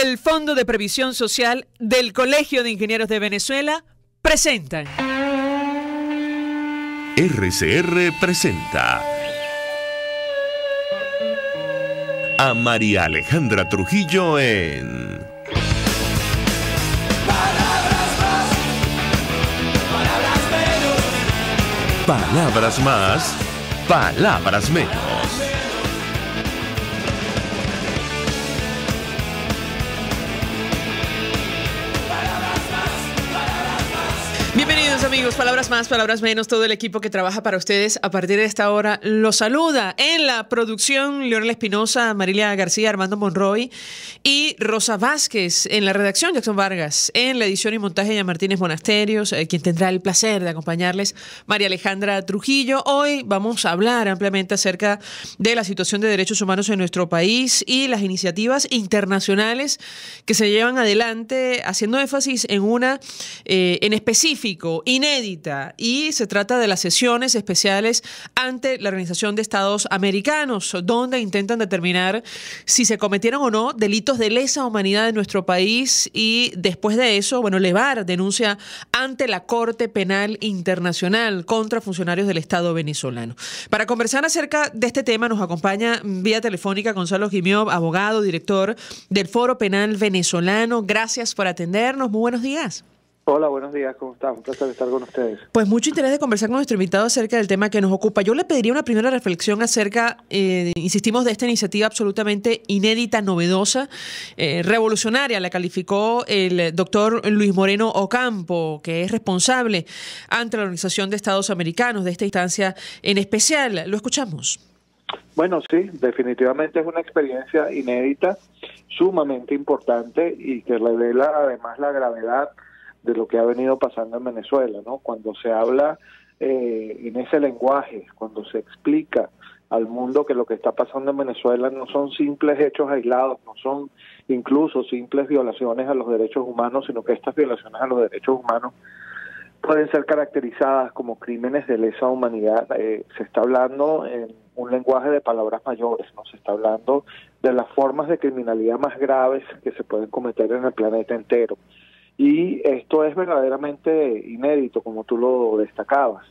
el Fondo de Previsión Social del Colegio de Ingenieros de Venezuela presentan. RCR presenta a María Alejandra Trujillo en Palabras más, palabras menos. Palabras más, palabras menos. Bienvenidos amigos, palabras más, palabras menos, todo el equipo que trabaja para ustedes a partir de esta hora los saluda. En la producción, Leonel Espinosa, Marilia García, Armando Monroy y Rosa Vázquez. En la redacción, Jackson Vargas. En la edición y montaje, Jan Martínez Monasterios, quien tendrá el placer de acompañarles, María Alejandra Trujillo. Hoy vamos a hablar ampliamente acerca de la situación de derechos humanos en nuestro país y las iniciativas internacionales que se llevan adelante, haciendo énfasis en una en específico, inédita, y se trata de las sesiones especiales ante la Organización de Estados Americanos, donde intentan determinar si se cometieron o no delitos de lesa humanidad en nuestro país y después de eso, elevar denuncia ante la Corte Penal Internacional contra funcionarios del Estado venezolano. Para conversar acerca de este tema nos acompaña vía telefónica Gonzalo Gimió, abogado, director del Foro Penal Venezolano. Gracias por atendernos. Muy buenos días. Hola, buenos días, ¿cómo están? Un placer estar con ustedes. Pues mucho interés de conversar con nuestro invitado acerca del tema que nos ocupa. Yo le pediría una primera reflexión acerca, insistimos, de esta iniciativa absolutamente inédita, novedosa, revolucionaria. La calificó el doctor Luis Moreno Ocampo, que es responsable ante la Organización de Estados Americanos de esta instancia en especial. Lo escuchamos. Bueno, sí, definitivamente es una experiencia inédita, sumamente importante y que revela además la gravedad de lo que ha venido pasando en Venezuela, ¿no? Cuando se habla en ese lenguaje, cuando se explica al mundo que lo que está pasando en Venezuela no son simples hechos aislados, no son incluso simples violaciones a los derechos humanos, sino que estas violaciones a los derechos humanos pueden ser caracterizadas como crímenes de lesa humanidad. Se está hablando en un lenguaje de palabras mayores, ¿no? Se está hablando de las formas de criminalidad más graves que se pueden cometer en el planeta entero. Y esto es verdaderamente inédito, como tú lo destacabas.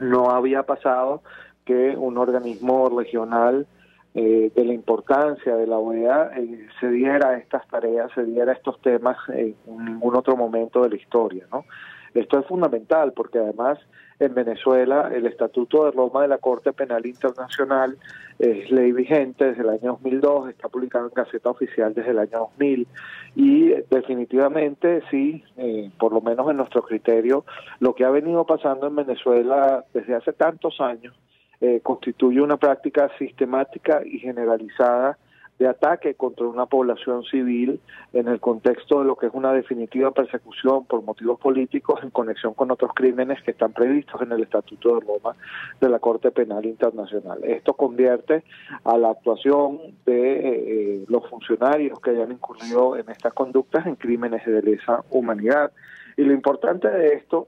No había pasado que un organismo regional de la importancia de la OEA se diera estas tareas, se diera estos temas en ningún otro momento de la historia, ¿no? Esto es fundamental porque además en Venezuela el Estatuto de Roma de la Corte Penal Internacional es ley vigente desde el año 2002, está publicado en Gaceta Oficial desde el año 2000 y definitivamente sí, por lo menos en nuestro criterio, lo que ha venido pasando en Venezuela desde hace tantos años constituye una práctica sistemática y generalizada de ataque contra una población civil en el contexto de lo que es una definitiva persecución por motivos políticos en conexión con otros crímenes que están previstos en el Estatuto de Roma de la Corte Penal Internacional. Esto convierte a la actuación de los funcionarios que hayan incurrido en estas conductas en crímenes de lesa humanidad. Y lo importante de esto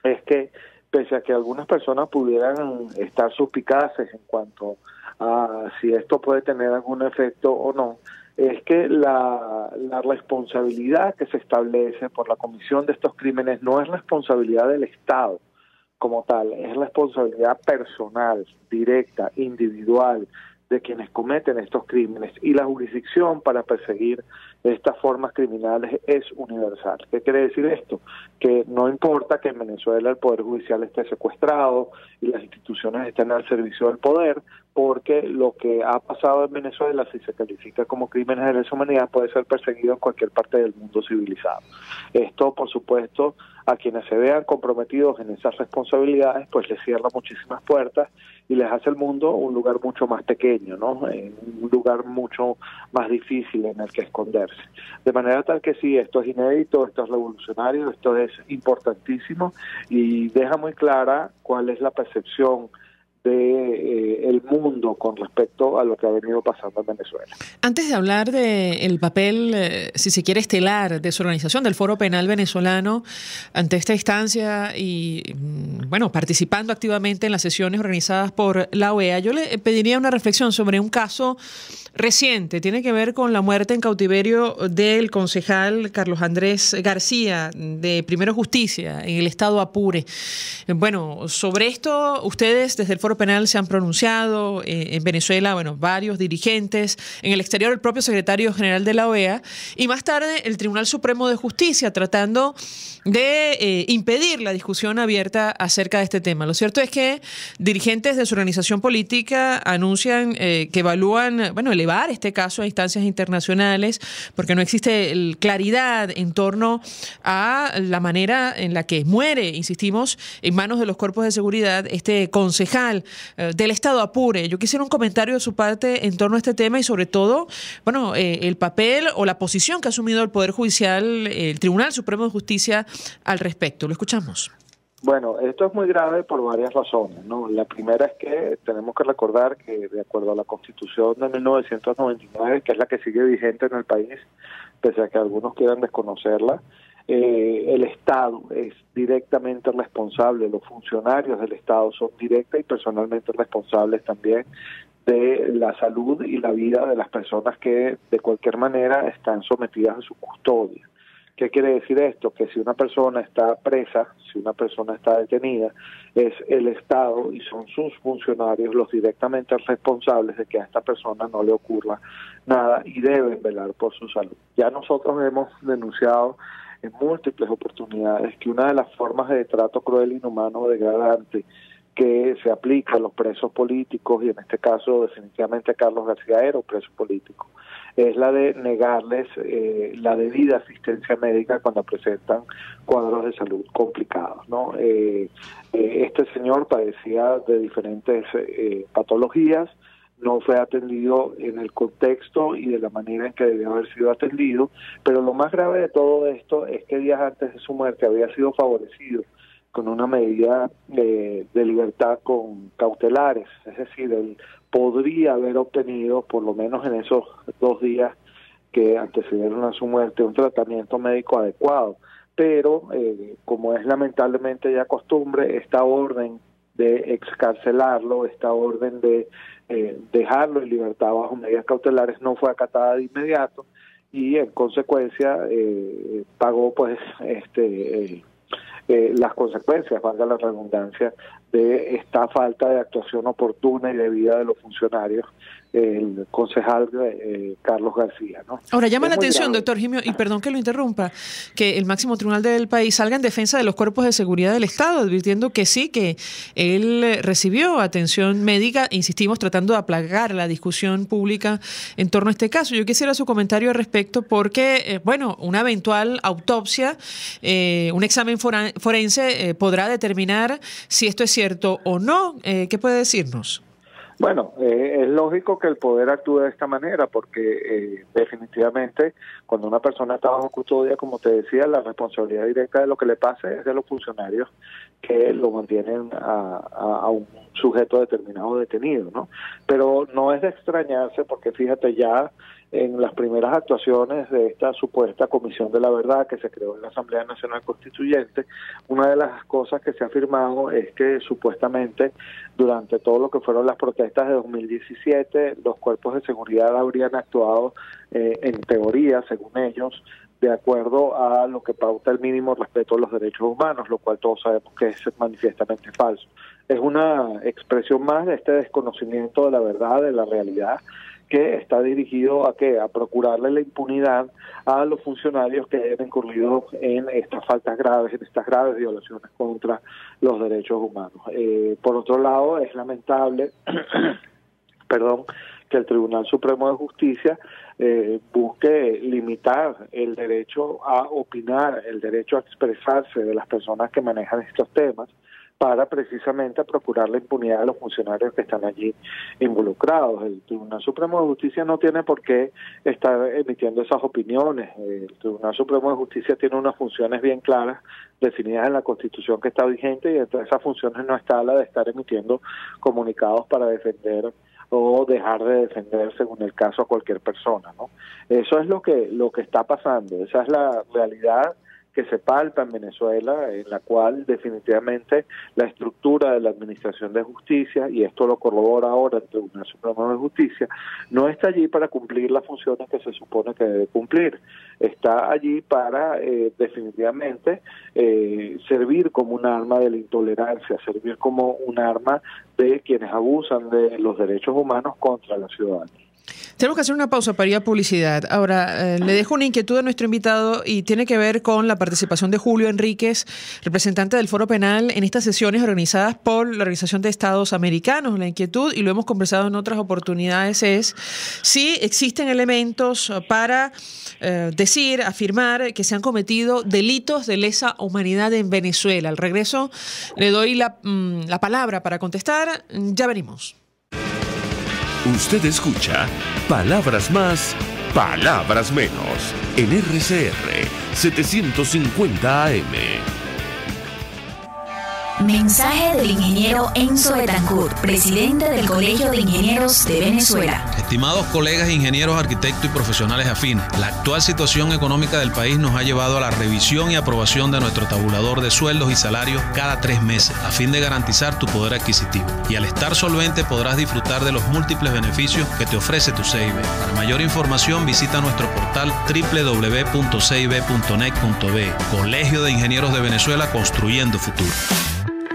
es que, pese a que algunas personas pudieran estar suspicaces en cuanto a si esto puede tener algún efecto o no, es que la responsabilidad que se establece por la comisión de estos crímenes no es responsabilidad del Estado como tal, es responsabilidad personal, directa, individual, de quienes cometen estos crímenes, y la jurisdicción para perseguir estas formas criminales es universal. ¿Qué quiere decir esto? Que no importa que en Venezuela el Poder Judicial esté secuestrado y las instituciones estén al servicio del poder, porque lo que ha pasado en Venezuela, si se califica como crímenes de lesa humanidad, puede ser perseguido en cualquier parte del mundo civilizado. Esto, por supuesto, a quienes se vean comprometidos en esas responsabilidades, pues les cierra muchísimas puertas y les hace el mundo un lugar mucho más pequeño, ¿no? Un lugar mucho más difícil en el que esconderse. De manera tal que sí, esto es inédito, esto es revolucionario, esto es importantísimo y deja muy clara cuál es la percepción de el mundo con respecto a lo que ha venido pasando en Venezuela. Antes de hablar del papel, si se quiere, estelar de su organización, del Foro Penal Venezolano, ante esta instancia y, bueno, participando activamente en las sesiones organizadas por la OEA, yo le pediría una reflexión sobre un caso reciente. Tiene que ver con la muerte en cautiverio del concejal Carlos Andrés García, de Primero Justicia, en el estado Apure. Bueno, sobre esto, ustedes desde el Foro Penal se han pronunciado, en Venezuela, bueno, varios dirigentes, en el exterior el propio secretario general de la OEA, y más tarde el Tribunal Supremo de Justicia, tratando de impedir la discusión abierta acerca de este tema. Lo cierto es que dirigentes de su organización política anuncian que evalúan, bueno, elevar este caso a instancias internacionales, porque no existe claridad en torno a la manera en la que muere, insistimos, en manos de los cuerpos de seguridad este concejal del estado Apure. Yo quisiera un comentario de su parte en torno a este tema y sobre todo, bueno, el papel o la posición que ha asumido el Poder Judicial, el Tribunal Supremo de Justicia al respecto. Lo escuchamos. Bueno, esto es muy grave por varias razones, ¿no? La primera es que tenemos que recordar que, de acuerdo a la Constitución de 1999, que es la que sigue vigente en el país, pese a que algunos quieran desconocerla, el Estado es directamente responsable, los funcionarios del Estado son directa y personalmente responsables también de la salud y la vida de las personas que de cualquier manera están sometidas a su custodia. ¿Qué quiere decir esto? Que si una persona está presa, si una persona está detenida, es el Estado y son sus funcionarios los directamente responsables de que a esta persona no le ocurra nada y deben velar por su salud. Ya nosotros hemos denunciado en múltiples oportunidades que una de las formas de trato cruel, inhumano o degradante que se aplica a los presos políticos, y en este caso definitivamente Carlos García era un preso político, es la de negarles la debida asistencia médica cuando presentan cuadros de salud complicados, ¿no? Este señor padecía de diferentes patologías, no fue atendido en el contexto y de la manera en que debió haber sido atendido, pero lo más grave de todo esto es que días antes de su muerte había sido favorecido con una medida de libertad con cautelares, es decir, él podría haber obtenido, por lo menos en esos 2 días que antecedieron a su muerte, un tratamiento médico adecuado, pero como es lamentablemente ya costumbre, esta orden de excarcelarlo, esta orden de dejarlo en libertad bajo medidas cautelares no fue acatada de inmediato y en consecuencia pagó pues las consecuencias, valga la redundancia, de esta falta de actuación oportuna y debida de los funcionarios, el concejal Carlos García, ¿no? Ahora, llama la atención, doctor Gimio, y perdón que lo interrumpa, que el máximo tribunal del país salga en defensa de los cuerpos de seguridad del Estado, advirtiendo que sí, que él recibió atención médica, insistimos, tratando de aplacar la discusión pública en torno a este caso. Yo quisiera su comentario al respecto porque, bueno, una eventual autopsia, un examen forense podrá determinar si esto es cierto o no. ¿Qué puede decirnos? Bueno, es lógico que el poder actúe de esta manera porque definitivamente cuando una persona está bajo custodia, como te decía, la responsabilidad directa de lo que le pase es de los funcionarios que lo mantienen a un sujeto determinado detenido, ¿no? Pero no es de extrañarse porque fíjate ya en las primeras actuaciones de esta supuesta Comisión de la Verdad que se creó en la Asamblea Nacional Constituyente, una de las cosas que se ha afirmado es que supuestamente durante todo lo que fueron las protestas de 2017, los cuerpos de seguridad habrían actuado en teoría, según ellos, de acuerdo a lo que pauta el mínimo respeto a los derechos humanos, lo cual todos sabemos que es manifiestamente falso. Es una expresión más de este desconocimiento de la verdad, de la realidad, que está dirigido a ¿qué? A procurarle la impunidad a los funcionarios que hayan incurrido en estas faltas graves, en estas graves violaciones contra los derechos humanos. Por otro lado, es lamentable que el Tribunal Supremo de Justicia busque limitar el derecho a opinar, el derecho a expresarse de las personas que manejan estos temas, para precisamente procurar la impunidad de los funcionarios que están allí involucrados. El Tribunal Supremo de Justicia no tiene por qué estar emitiendo esas opiniones. El Tribunal Supremo de Justicia tiene unas funciones bien claras definidas en la Constitución que está vigente, y entre esas funciones no está la de estar emitiendo comunicados para defender o dejar de defender, según el caso, a cualquier persona, ¿no? Eso es lo que está pasando, esa es la realidad que se palpa en Venezuela, en la cual definitivamente la estructura de la Administración de Justicia, y esto lo corrobora ahora el Tribunal Supremo de Justicia, no está allí para cumplir las funciones que se supone que debe cumplir. Está allí para definitivamente servir como un arma de la intolerancia, servir como un arma de quienes abusan de los derechos humanos contra la ciudadanía. Tenemos que hacer una pausa para ir a publicidad. Ahora, le dejo una inquietud a nuestro invitado y tiene que ver con la participación de Julio Enríquez, representante del Foro Penal, en estas sesiones organizadas por la Organización de Estados Americanos. La inquietud, y lo hemos conversado en otras oportunidades, es si existen elementos para afirmar que se han cometido delitos de lesa humanidad en Venezuela. Al regreso le doy la palabra para contestar. Ya venimos. Usted escucha Palabras Más, Palabras Menos en RCR 750 AM. Mensaje del ingeniero Enzo Betancourt, presidente del Colegio de Ingenieros de Venezuela. Estimados colegas ingenieros, arquitectos y profesionales afines, la actual situación económica del país nos ha llevado a la revisión y aprobación de nuestro tabulador de sueldos y salarios cada 3 meses, a fin de garantizar tu poder adquisitivo. Y al estar solvente podrás disfrutar de los múltiples beneficios que te ofrece tu CIB. Para mayor información visita nuestro portal www.cib.net.be. Colegio de Ingenieros de Venezuela, construyendo futuro.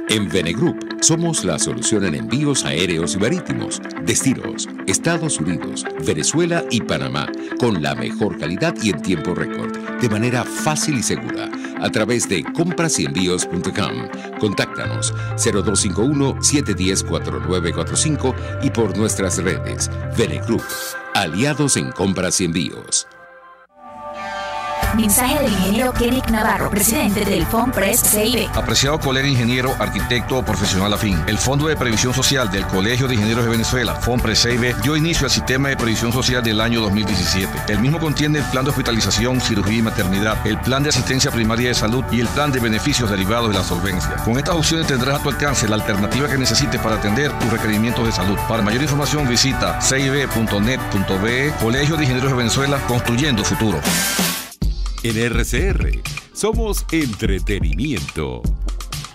En Venegroup somos la solución en envíos aéreos y marítimos, destinos, Estados Unidos, Venezuela y Panamá, con la mejor calidad y en tiempo récord, de manera fácil y segura, a través de comprasenvíos.com. Contáctanos 0251-710-4945 y por nuestras redes. Venegroup, aliados en compras y envíos. Mensaje del ingeniero Kenneth Navarro, presidente del FONPRES CIB. Apreciado colega ingeniero, arquitecto o profesional afín, el Fondo de Previsión Social del Colegio de Ingenieros de Venezuela, FONPRES CIB, dio inicio al sistema de previsión social del año 2017. El mismo contiene el plan de hospitalización, cirugía y maternidad, el plan de asistencia primaria de salud y el plan de beneficios derivados de la solvencia. Con estas opciones tendrás a tu alcance la alternativa que necesites para atender tus requerimientos de salud. Para mayor información visita cib.net.be. Colegio de Ingenieros de Venezuela, construyendo futuro. En RCR somos entretenimiento.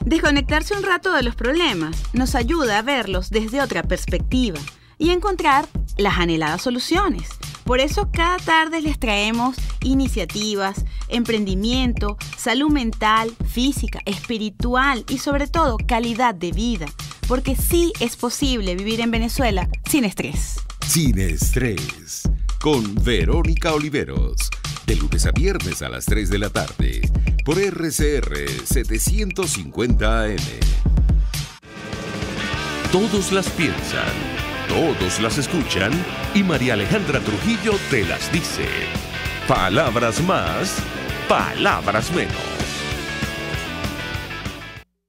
Desconectarse un rato de los problemas nos ayuda a verlos desde otra perspectiva y a encontrar las anheladas soluciones. Por eso cada tarde les traemos iniciativas, emprendimiento, salud mental, física, espiritual y sobre todo calidad de vida. Porque sí es posible vivir en Venezuela sin estrés. Sin estrés. Con Verónica Oliveros. De lunes a viernes a las 3 de la tarde. Por RCR 750 AM. Todos las piensan, todos las escuchan y María Alejandra Trujillo te las dice. Palabras más, palabras menos.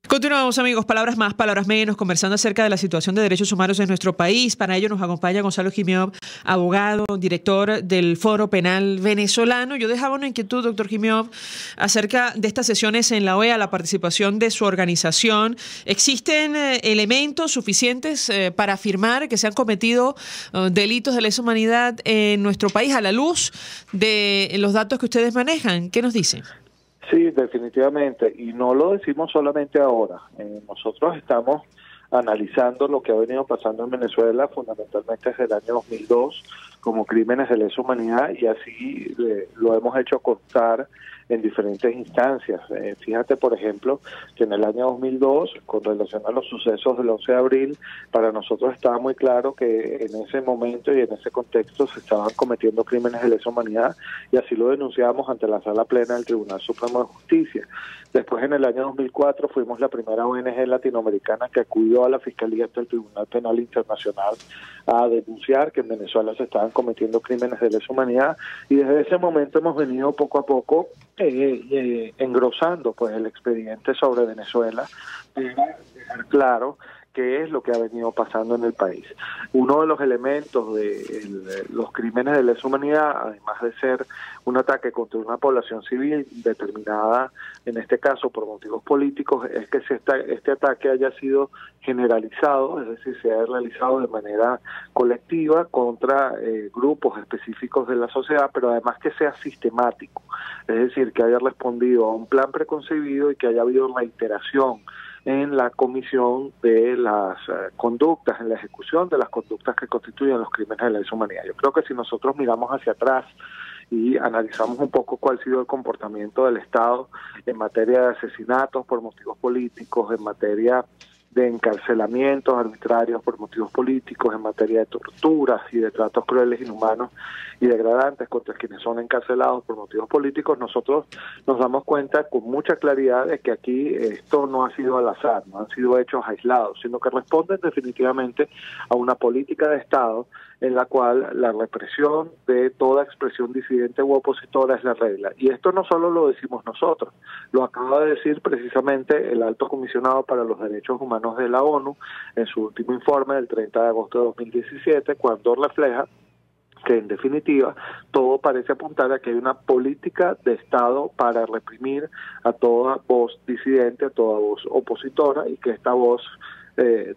Continuamos, amigos, palabras más, palabras menos, conversando acerca de la situación de derechos humanos en nuestro país. Para ello nos acompaña Gonzalo Jimiov, abogado, director del Foro Penal venezolano. Yo dejaba una inquietud, doctor Jimiov, acerca de estas sesiones en la OEA, la participación de su organización. ¿Existen elementos suficientes para afirmar que se han cometido delitos de lesa humanidad en nuestro país a la luz de los datos que ustedes manejan? ¿Qué nos dicen? Sí, definitivamente, y no lo decimos solamente ahora. Nosotros estamos analizando lo que ha venido pasando en Venezuela fundamentalmente desde el año 2002 como crímenes de lesa humanidad, y así lo hemos hecho constar en diferentes instancias. Fíjate, por ejemplo, que en el año 2002, con relación a los sucesos del 11 de abril, para nosotros estaba muy claro que en ese momento y en ese contexto se estaban cometiendo crímenes de lesa humanidad, y así lo denunciamos ante la Sala Plena del Tribunal Supremo de Justicia. Después, en el año 2004, fuimos la primera ONG latinoamericana que acudió a la Fiscalía del Tribunal Penal Internacional a denunciar que en Venezuela se estaban cometiendo crímenes de lesa humanidad, y desde ese momento hemos venido poco a poco engrosando pues el expediente sobre Venezuela para dejar claro qué es lo que ha venido pasando en el país. Uno de los elementos de los crímenes de lesa humanidad, además de ser un ataque contra una población civil determinada, en este caso por motivos políticos, es que este ataque haya sido generalizado, es decir, se haya realizado de manera colectiva contra grupos específicos de la sociedad, pero además que sea sistemático, es decir, que haya respondido a un plan preconcebido y que haya habido reiteración en la comisión de las conductas, en la ejecución de las conductas que constituyen los crímenes de lesa humanidad. Yo creo que si nosotros miramos hacia atrás y analizamos un poco cuál ha sido el comportamiento del Estado en materia de asesinatos por motivos políticos, en materia de encarcelamientos arbitrarios por motivos políticos, en materia de torturas y de tratos crueles, inhumanos y degradantes contra quienes son encarcelados por motivos políticos, nosotros nos damos cuenta con mucha claridad de que aquí esto no ha sido al azar, no han sido hechos aislados, sino que responden definitivamente a una política de Estado en la cual la represión de toda expresión disidente u opositora es la regla. Y esto no solo lo decimos nosotros, lo acaba de decir precisamente el Alto Comisionado para los Derechos Humanos de la ONU en su último informe del 30 de agosto de 2017, cuando refleja que en definitiva todo parece apuntar a que hay una política de Estado para reprimir a toda voz disidente, a toda voz opositora, y que esta voz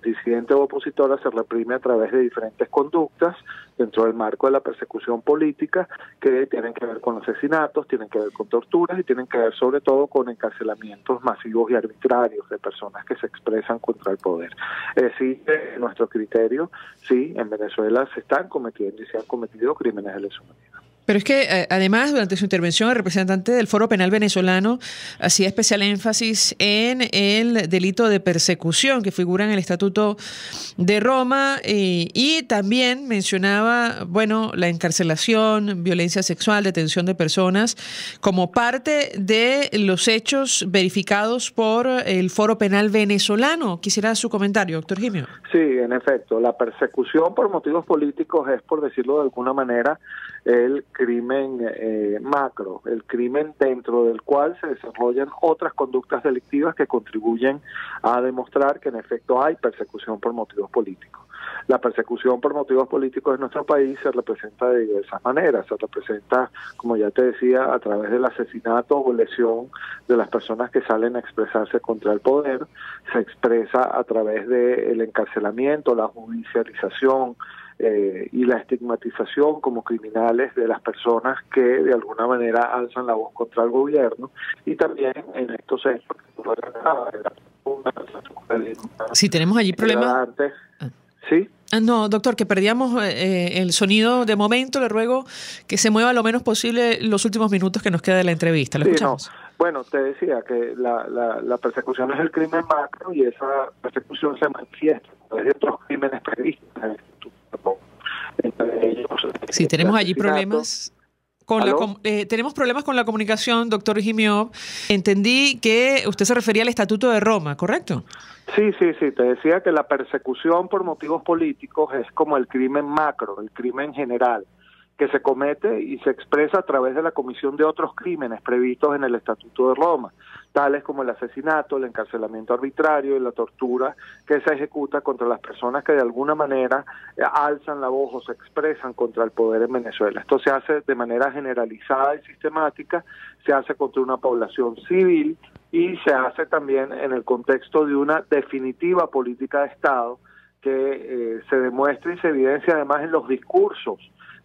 disidente o opositora se reprime a través de diferentes conductas dentro del marco de la persecución política que tienen que ver con asesinatos, tienen que ver con torturas y tienen que ver sobre todo con encarcelamientos masivos y arbitrarios de personas que se expresan contra el poder. Sí, en nuestro criterio, sí, en Venezuela se están cometiendo y se han cometido crímenes de lesa humanidad. Pero es que además, durante su intervención, el representante del Foro Penal venezolano hacía especial énfasis en el delito de persecución que figura en el Estatuto de Roma y también mencionaba, bueno, la encarcelación, violencia sexual, detención de personas como parte de los hechos verificados por el Foro Penal venezolano. Quisiera su comentario, doctor Gimio. Sí, en efecto, la persecución por motivos políticos es, por decirlo de alguna manera, el crimen macro, el crimen dentro del cual se desarrollan otras conductas delictivas que contribuyen a demostrar que en efecto hay persecución por motivos políticos. La persecución por motivos políticos en nuestro país se representa de diversas maneras. Se representa, como ya te decía, a través del asesinato o lesión de las personas que salen a expresarse contra el poder. Se expresa a través del encarcelamiento, la judicialización y la estigmatización como criminales de las personas que de alguna manera alzan la voz contra el gobierno, y también en estos hechos. Si tenemos allí problemas. ¿Sí? No, doctor, que perdíamos el sonido de momento. Le ruego que se mueva lo menos posible los últimos minutos que nos queda de la entrevista. ¿Lo escuchamos? No. Bueno, te decía que la persecución es el crimen macro y esa persecución se manifiesta a través de otros crímenes previstos. Sí, tenemos allí problemas. Tenemos problemas con la comunicación, doctor Gimio. Entendí que usted se refería al Estatuto de Roma, ¿correcto? Sí, te decía que la persecución por motivos políticos es como el crimen macro, el crimen general, que se comete y se expresa a través de la comisión de otros crímenes previstos en el Estatuto de Roma, tales como el asesinato, el encarcelamiento arbitrario y la tortura que se ejecuta contra las personas que de alguna manera alzan la voz o se expresan contra el poder en Venezuela. Esto se hace de manera generalizada y sistemática, se hace contra una población civil y se hace también en el contexto de una definitiva política de Estado que se demuestra y se evidencia además en los discursos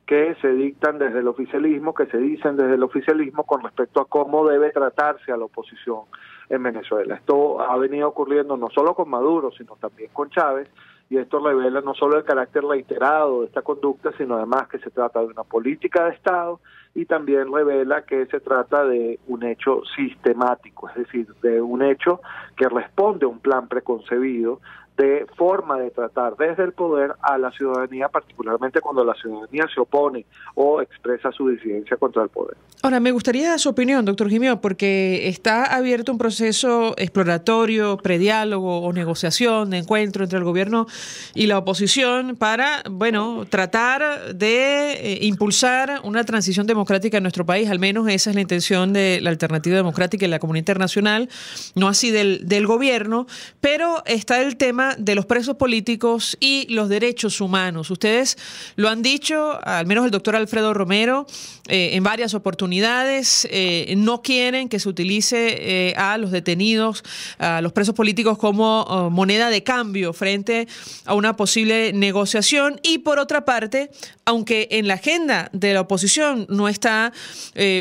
que se dictan desde el oficialismo, que se dicen desde el oficialismo con respecto a cómo debe tratarse a la oposición en Venezuela. Esto ha venido ocurriendo no solo con Maduro, sino también con Chávez, y esto revela no solo el carácter reiterado de esta conducta, sino además que se trata de una política de Estado y también revela que se trata de un hecho sistemático, es decir, de un hecho que responde a un plan preconcebido de forma de tratar desde el poder a la ciudadanía, particularmente cuando la ciudadanía se opone o expresa su disidencia contra el poder. Ahora, me gustaría su opinión, doctor Gimio, porque está abierto un proceso exploratorio, prediálogo o negociación de encuentro entre el gobierno y la oposición para, tratar de impulsar una transición democrática en nuestro país. Al menos esa es la intención de la Alternativa Democrática y la comunidad internacional, no así del gobierno, pero está el tema de los presos políticos y los derechos humanos. Ustedes lo han dicho, al menos el doctor Alfredo Romero, en varias oportunidades, no quieren que se utilice a los detenidos, a los presos políticos como moneda de cambio frente a una posible negociación. Y por otra parte, aunque en la agenda de la oposición no está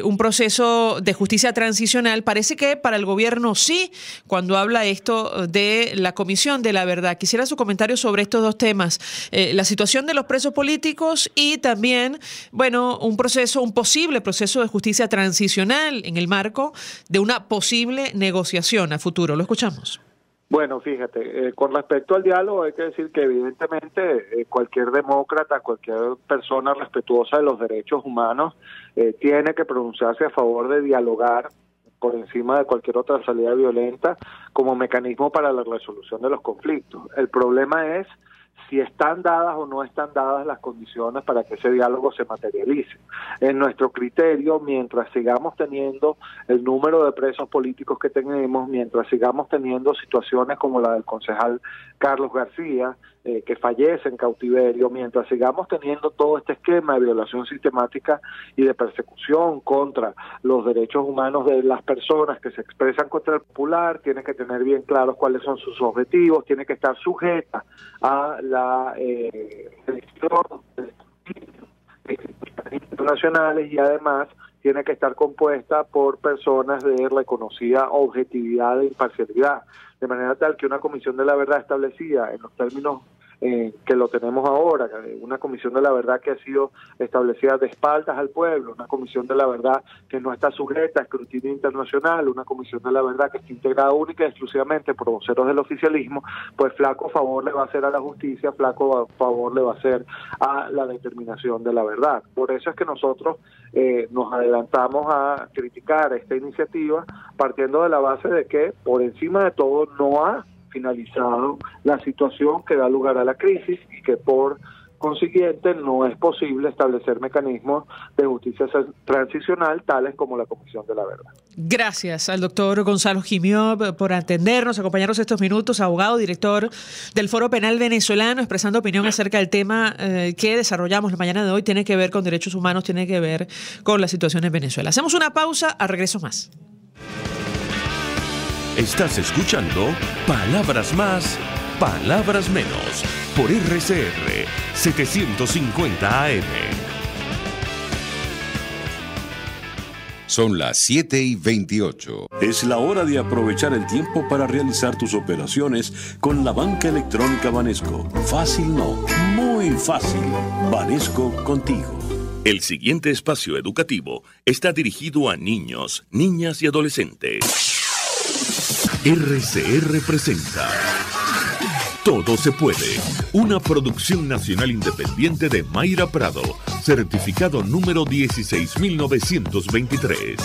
un proceso de justicia transicional, parece que para el gobierno sí, cuando habla esto de la Comisión de la Verdad. Quisiera su comentario sobre estos dos temas, la situación de los presos políticos y también, un posible proceso de justicia transicional en el marco de una posible negociación a futuro. Lo escuchamos. Bueno, fíjate, con respecto al diálogo hay que decir que evidentemente cualquier demócrata, cualquier persona respetuosa de los derechos humanos tiene que pronunciarse a favor de dialogar por encima de cualquier otra salida violenta como mecanismo para la resolución de los conflictos. El problema es si están dadas o no están dadas las condiciones para que ese diálogo se materialice. En nuestro criterio, mientras sigamos teniendo el número de presos políticos que tenemos, mientras sigamos teniendo situaciones como la del concejal Carlos García, que fallece en cautiverio, mientras sigamos teniendo todo este esquema de violación sistemática y de persecución contra los derechos humanos de las personas que se expresan contra el popular, tiene que tener bien claros cuáles son sus objetivos, tiene que estar sujeta a la elección de internacionales y además tiene que estar compuesta por personas de reconocida objetividad e imparcialidad, de manera tal que una comisión de la verdad establecida en los términos que lo tenemos ahora, una comisión de la verdad que ha sido establecida de espaldas al pueblo, una comisión de la verdad que no está sujeta a escrutinio internacional, una comisión de la verdad que está integrada única y exclusivamente por voceros del oficialismo, pues flaco favor le va a hacer a la justicia, flaco favor le va a hacer a la determinación de la verdad. Por eso es que nosotros nos adelantamos a criticar esta iniciativa partiendo de la base de que por encima de todo no ha finalizado la situación que da lugar a la crisis y que por consiguiente no es posible establecer mecanismos de justicia transicional tales como la Comisión de la Verdad. Gracias al doctor Gonzalo Gimio por atendernos, acompañarnos estos minutos, abogado, director del Foro Penal Venezolano, expresando opinión acerca del tema que desarrollamos la mañana de hoy, tiene que ver con derechos humanos, tiene que ver con la situación en Venezuela. Hacemos una pausa, a regreso más. Estás escuchando Palabras Más, Palabras Menos, por RCR 750 AM. Son las 7:28. Es la hora de aprovechar el tiempo para realizar tus operaciones con la banca electrónica Banesco. Fácil no, muy fácil. Banesco contigo. El siguiente espacio educativo está dirigido a niños, niñas y adolescentes. RCR presenta Todo se puede, una producción nacional independiente de Mayra Prado, certificado número 16923.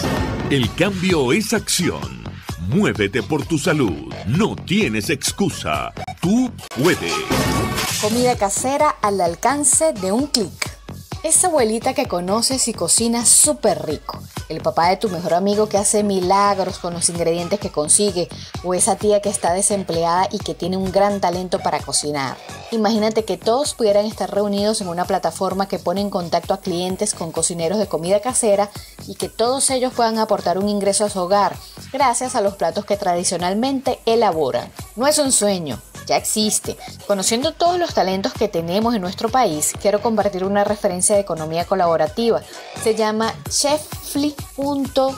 El cambio es acción. Muévete por tu salud. No tienes excusa. Tú puedes. Comida casera al alcance de un clic. Esa abuelita que conoces y cocina súper rico. El papá de tu mejor amigo que hace milagros con los ingredientes que consigue. O esa tía que está desempleada y que tiene un gran talento para cocinar. Imagínate que todos pudieran estar reunidos en una plataforma que pone en contacto a clientes con cocineros de comida casera y que todos ellos puedan aportar un ingreso a su hogar gracias a los platos que tradicionalmente elaboran. No es un sueño. Ya existe. Conociendo todos los talentos que tenemos en nuestro país, quiero compartir una referencia de economía colaborativa. Se llama chefly.co.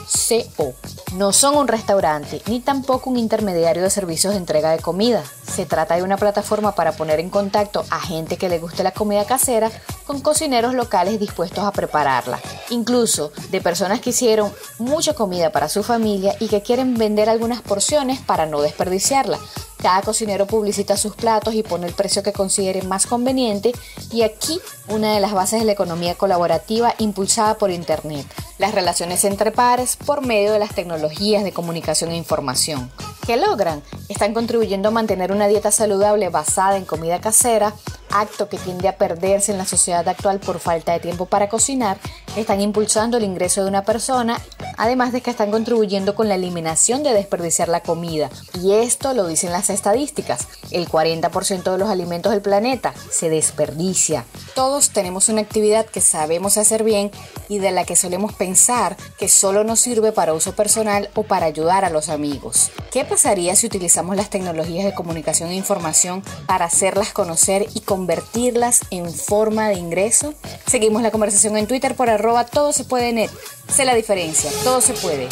No son un restaurante, ni tampoco un intermediario de servicios de entrega de comida. Se trata de una plataforma para poner en contacto a gente que le guste la comida casera con cocineros locales dispuestos a prepararla. Incluso de personas que hicieron mucha comida para su familia y que quieren vender algunas porciones para no desperdiciarla. Cada cocinero publicita sus platos y pone el precio que considere más conveniente, y aquí una de las bases de la economía colaborativa impulsada por Internet, las relaciones entre pares por medio de las tecnologías de comunicación e información. ¿Qué logran? Están contribuyendo a mantener una dieta saludable basada en comida casera, acto que tiende a perderse en la sociedad actual por falta de tiempo para cocinar. Están impulsando el ingreso de una persona, además de que están contribuyendo con la eliminación de desperdiciar la comida. Y esto lo dicen las estadísticas: el 40% de los alimentos del planeta se desperdicia. Todos tenemos una actividad que sabemos hacer bien y de la que solemos pensar que solo nos sirve para uso personal o para ayudar a los amigos. ¿Qué pasaría si utilizamos las tecnologías de comunicación e información para hacerlas conocer y convertirlas en forma de ingreso? Seguimos la conversación en Twitter por @todosepuedenet. Sé la diferencia, todo se puede.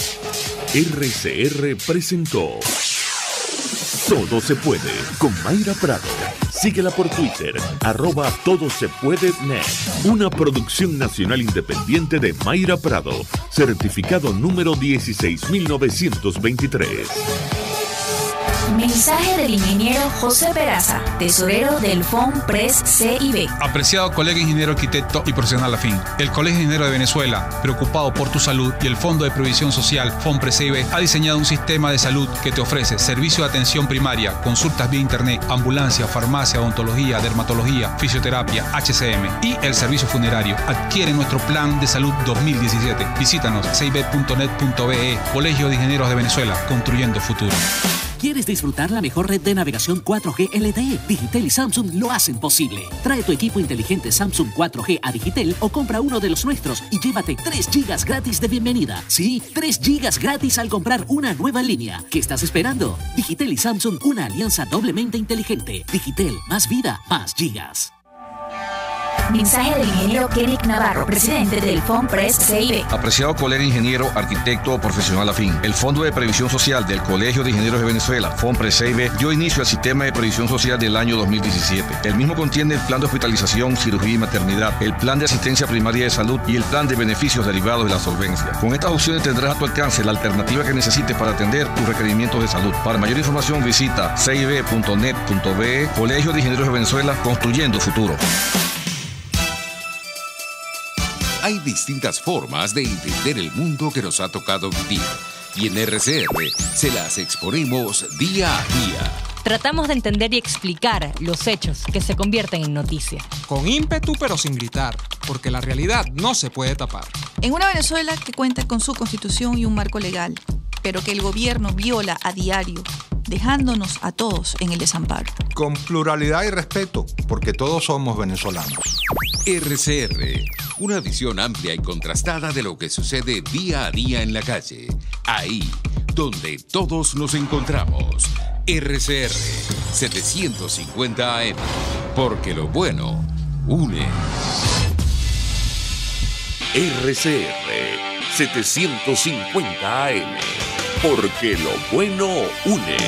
RCR presentó Todo se puede con Mayra Prado. Síguela por Twitter, @todosepuedenet. Una producción nacional independiente de Mayra Prado, certificado número 16923. Mensaje del ingeniero José Peraza, tesorero del FOMPRES CIB. Apreciado colega ingeniero, arquitecto y profesional afín, el Colegio de Ingenieros de Venezuela, preocupado por tu salud, y el Fondo de Previsión Social FOMPRES CIB ha diseñado un sistema de salud que te ofrece servicio de atención primaria, consultas vía internet, ambulancia, farmacia, odontología, dermatología, fisioterapia, HCM y el servicio funerario. Adquiere nuestro plan de salud 2017. Visítanos cib.net.be. Colegio de Ingenieros de Venezuela, construyendo futuro. ¿Quieres disfrutar la mejor red de navegación 4G LTE? Digitel y Samsung lo hacen posible. Trae tu equipo inteligente Samsung 4G a Digitel o compra uno de los nuestros y llévate 3 GB gratis de bienvenida. Sí, 3 GB gratis al comprar una nueva línea. ¿Qué estás esperando? Digitel y Samsung, una alianza doblemente inteligente. Digitel, más vida, más gigas. Mensaje del ingeniero Kenneth Navarro, presidente del FOMPRES CIB. Apreciado colega ingeniero, arquitecto o profesional afín, el Fondo de Previsión Social del Colegio de Ingenieros de Venezuela, FOMPRES CIB, dio inicio al sistema de previsión social del año 2017. El mismo contiene el plan de hospitalización, cirugía y maternidad, el plan de asistencia primaria de salud y el plan de beneficios derivados de la solvencia. Con estas opciones tendrás a tu alcance la alternativa que necesites para atender tus requerimientos de salud. Para mayor información visita cib.net.be. Colegio de Ingenieros de Venezuela, construyendo futuro. Hay distintas formas de entender el mundo que nos ha tocado vivir, y en RCR se las exponemos día a día. Tratamos de entender y explicar los hechos que se convierten en noticia. Con ímpetu pero sin gritar, porque la realidad no se puede tapar. En una Venezuela que cuenta con su constitución y un marco legal, pero que el gobierno viola a diario, dejándonos a todos en el desamparo. Con pluralidad y respeto, porque todos somos venezolanos. RCR, una visión amplia y contrastada de lo que sucede día a día en la calle. Ahí, donde todos nos encontramos. RCR 750 AM, porque lo bueno une. RCR 750 AM, porque lo bueno une.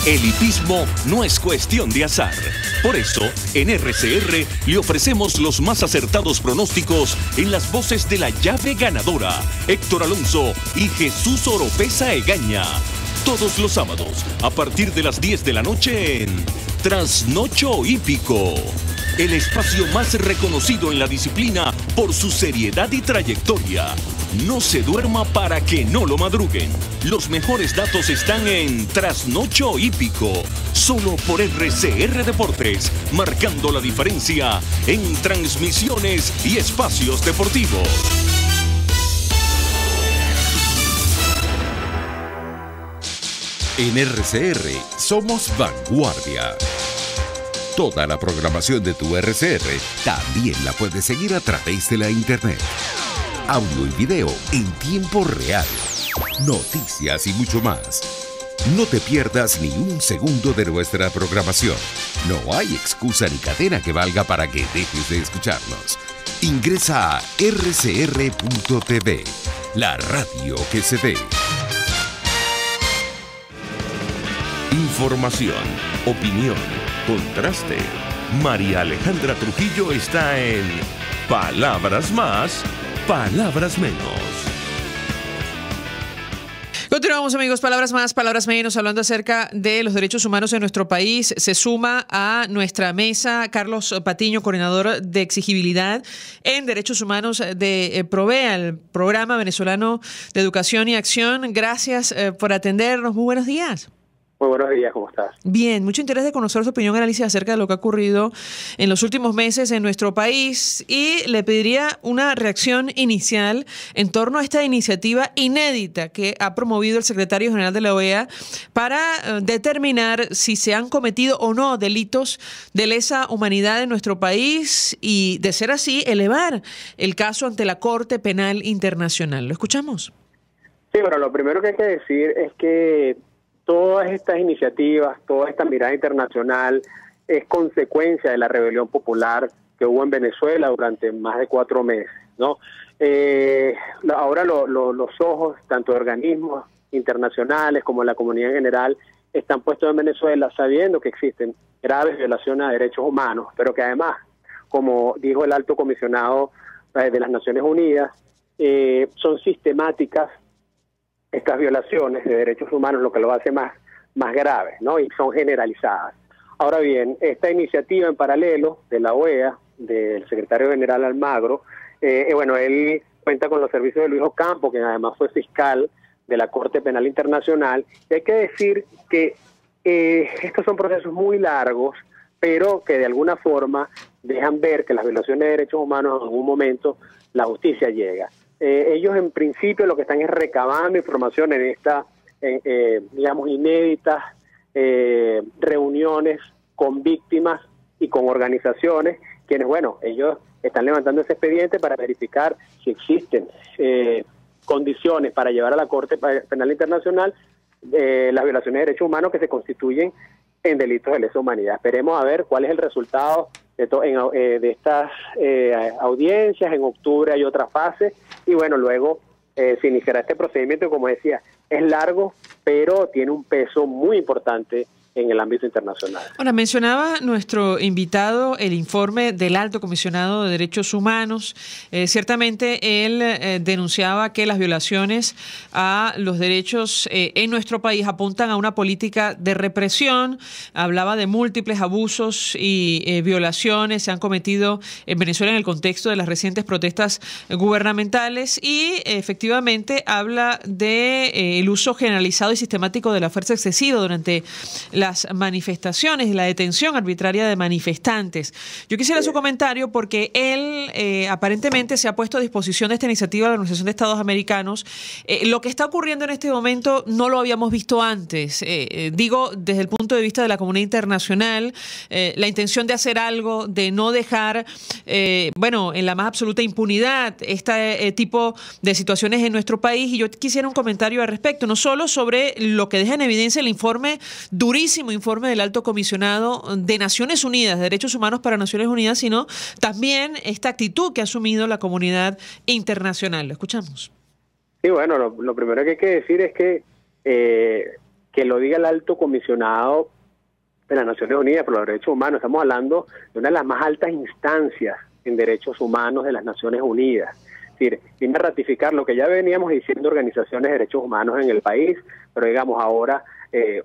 El hipismo no es cuestión de azar. Por eso, en RCR le ofrecemos los más acertados pronósticos en las voces de la llave ganadora, Héctor Alonso y Jesús Oropesa Egaña. Todos los sábados, a partir de las 10 de la noche en Trasnocho Hípico. El espacio más reconocido en la disciplina por su seriedad y trayectoria. No se duerma para que no lo madruguen. Los mejores datos están en Trasnocho Hípico, solo por RCR Deportes, marcando la diferencia en transmisiones y espacios deportivos. En RCR somos vanguardia. Toda la programación de tu RCR también la puedes seguir a través de la internet. Audio y video en tiempo real, noticias y mucho más. No te pierdas ni un segundo de nuestra programación. No hay excusa ni cadena que valga para que dejes de escucharnos. Ingresa a rcr.tv, la radio que se ve. Información, opinión, contraste. María Alejandra Trujillo está en Palabras Más, Palabras Menos. Continuamos, amigos. Palabras más, palabras menos, hablando acerca de los derechos humanos en nuestro país. Se suma a nuestra mesa Carlos Patiño, coordinador de exigibilidad en derechos humanos de PROVEA, el Programa Venezolano de Educación y Acción. Gracias por atendernos. Muy buenos días. Muy buenos días, ¿cómo estás? Bien, mucho interés de conocer su opinión y análisis acerca de lo que ha ocurrido en los últimos meses en nuestro país, y le pediría una reacción inicial en torno a esta iniciativa inédita que ha promovido el secretario general de la OEA para determinar si se han cometido o no delitos de lesa humanidad en nuestro país y, de ser así, elevar el caso ante la Corte Penal Internacional. ¿Lo escuchamos? Sí, bueno, lo primero que hay que decir es que todas estas iniciativas, toda esta mirada internacional es consecuencia de la rebelión popular que hubo en Venezuela durante más de 4 meses, ¿no? Ahora los ojos, tanto de organismos internacionales como de la comunidad en general, están puestos en Venezuela sabiendo que existen graves violaciones a derechos humanos, pero que además, como dijo el alto comisionado de las Naciones Unidas, son sistemáticas estas violaciones de derechos humanos, lo que lo hace más grave, ¿no? Y son generalizadas. Ahora bien, esta iniciativa en paralelo de la OEA, del secretario general Almagro, bueno, él cuenta con los servicios de Luis Ocampo, que además fue fiscal de la Corte Penal Internacional, y hay que decir que estos son procesos muy largos, pero que de alguna forma dejan ver que las violaciones de derechos humanos en algún momento la justicia llega. Ellos en principio lo que están es recabando información en estas, digamos, inéditas reuniones con víctimas y con organizaciones, quienes, bueno, ellos están levantando ese expediente para verificar si existen condiciones para llevar a la Corte Penal Internacional las violaciones de derechos humanos que se constituyen en delitos de lesa humanidad. Esperemos a ver cuál es el resultado de estas audiencias. En octubre hay otra fase y bueno, luego se iniciará este procedimiento, como decía, es largo, pero tiene un peso muy importante en el ámbito internacional. Ahora, mencionaba nuestro invitado el informe del Alto Comisionado de Derechos Humanos. Ciertamente él denunciaba que las violaciones a los derechos en nuestro país apuntan a una política de represión. Hablaba de múltiples abusos y violaciones se han cometido en Venezuela en el contexto de las recientes protestas gubernamentales y efectivamente habla de el uso generalizado y sistemático de la fuerza excesiva durante las manifestaciones y la detención arbitraria de manifestantes. Yo quisiera su comentario porque él aparentemente se ha puesto a disposición de esta iniciativa de la Organización de Estados Americanos. Lo que está ocurriendo en este momento no lo habíamos visto antes. Digo, desde el punto de vista de la comunidad internacional, la intención de hacer algo, de no dejar, bueno, en la más absoluta impunidad este tipo de situaciones en nuestro país. Y yo quisiera un comentario al respecto, no solo sobre lo que deja en evidencia el informe durísimo, informe del Alto Comisionado de Naciones Unidas, de Derechos Humanos para Naciones Unidas, sino también esta actitud que ha asumido la comunidad internacional. Lo escuchamos. Sí, bueno, lo primero que hay que decir es que lo diga el Alto Comisionado de las Naciones Unidas por los Derechos Humanos. Estamos hablando de una de las más altas instancias en derechos humanos de las Naciones Unidas. Es decir, viene a ratificar lo que ya veníamos diciendo organizaciones de derechos humanos en el país, pero digamos ahora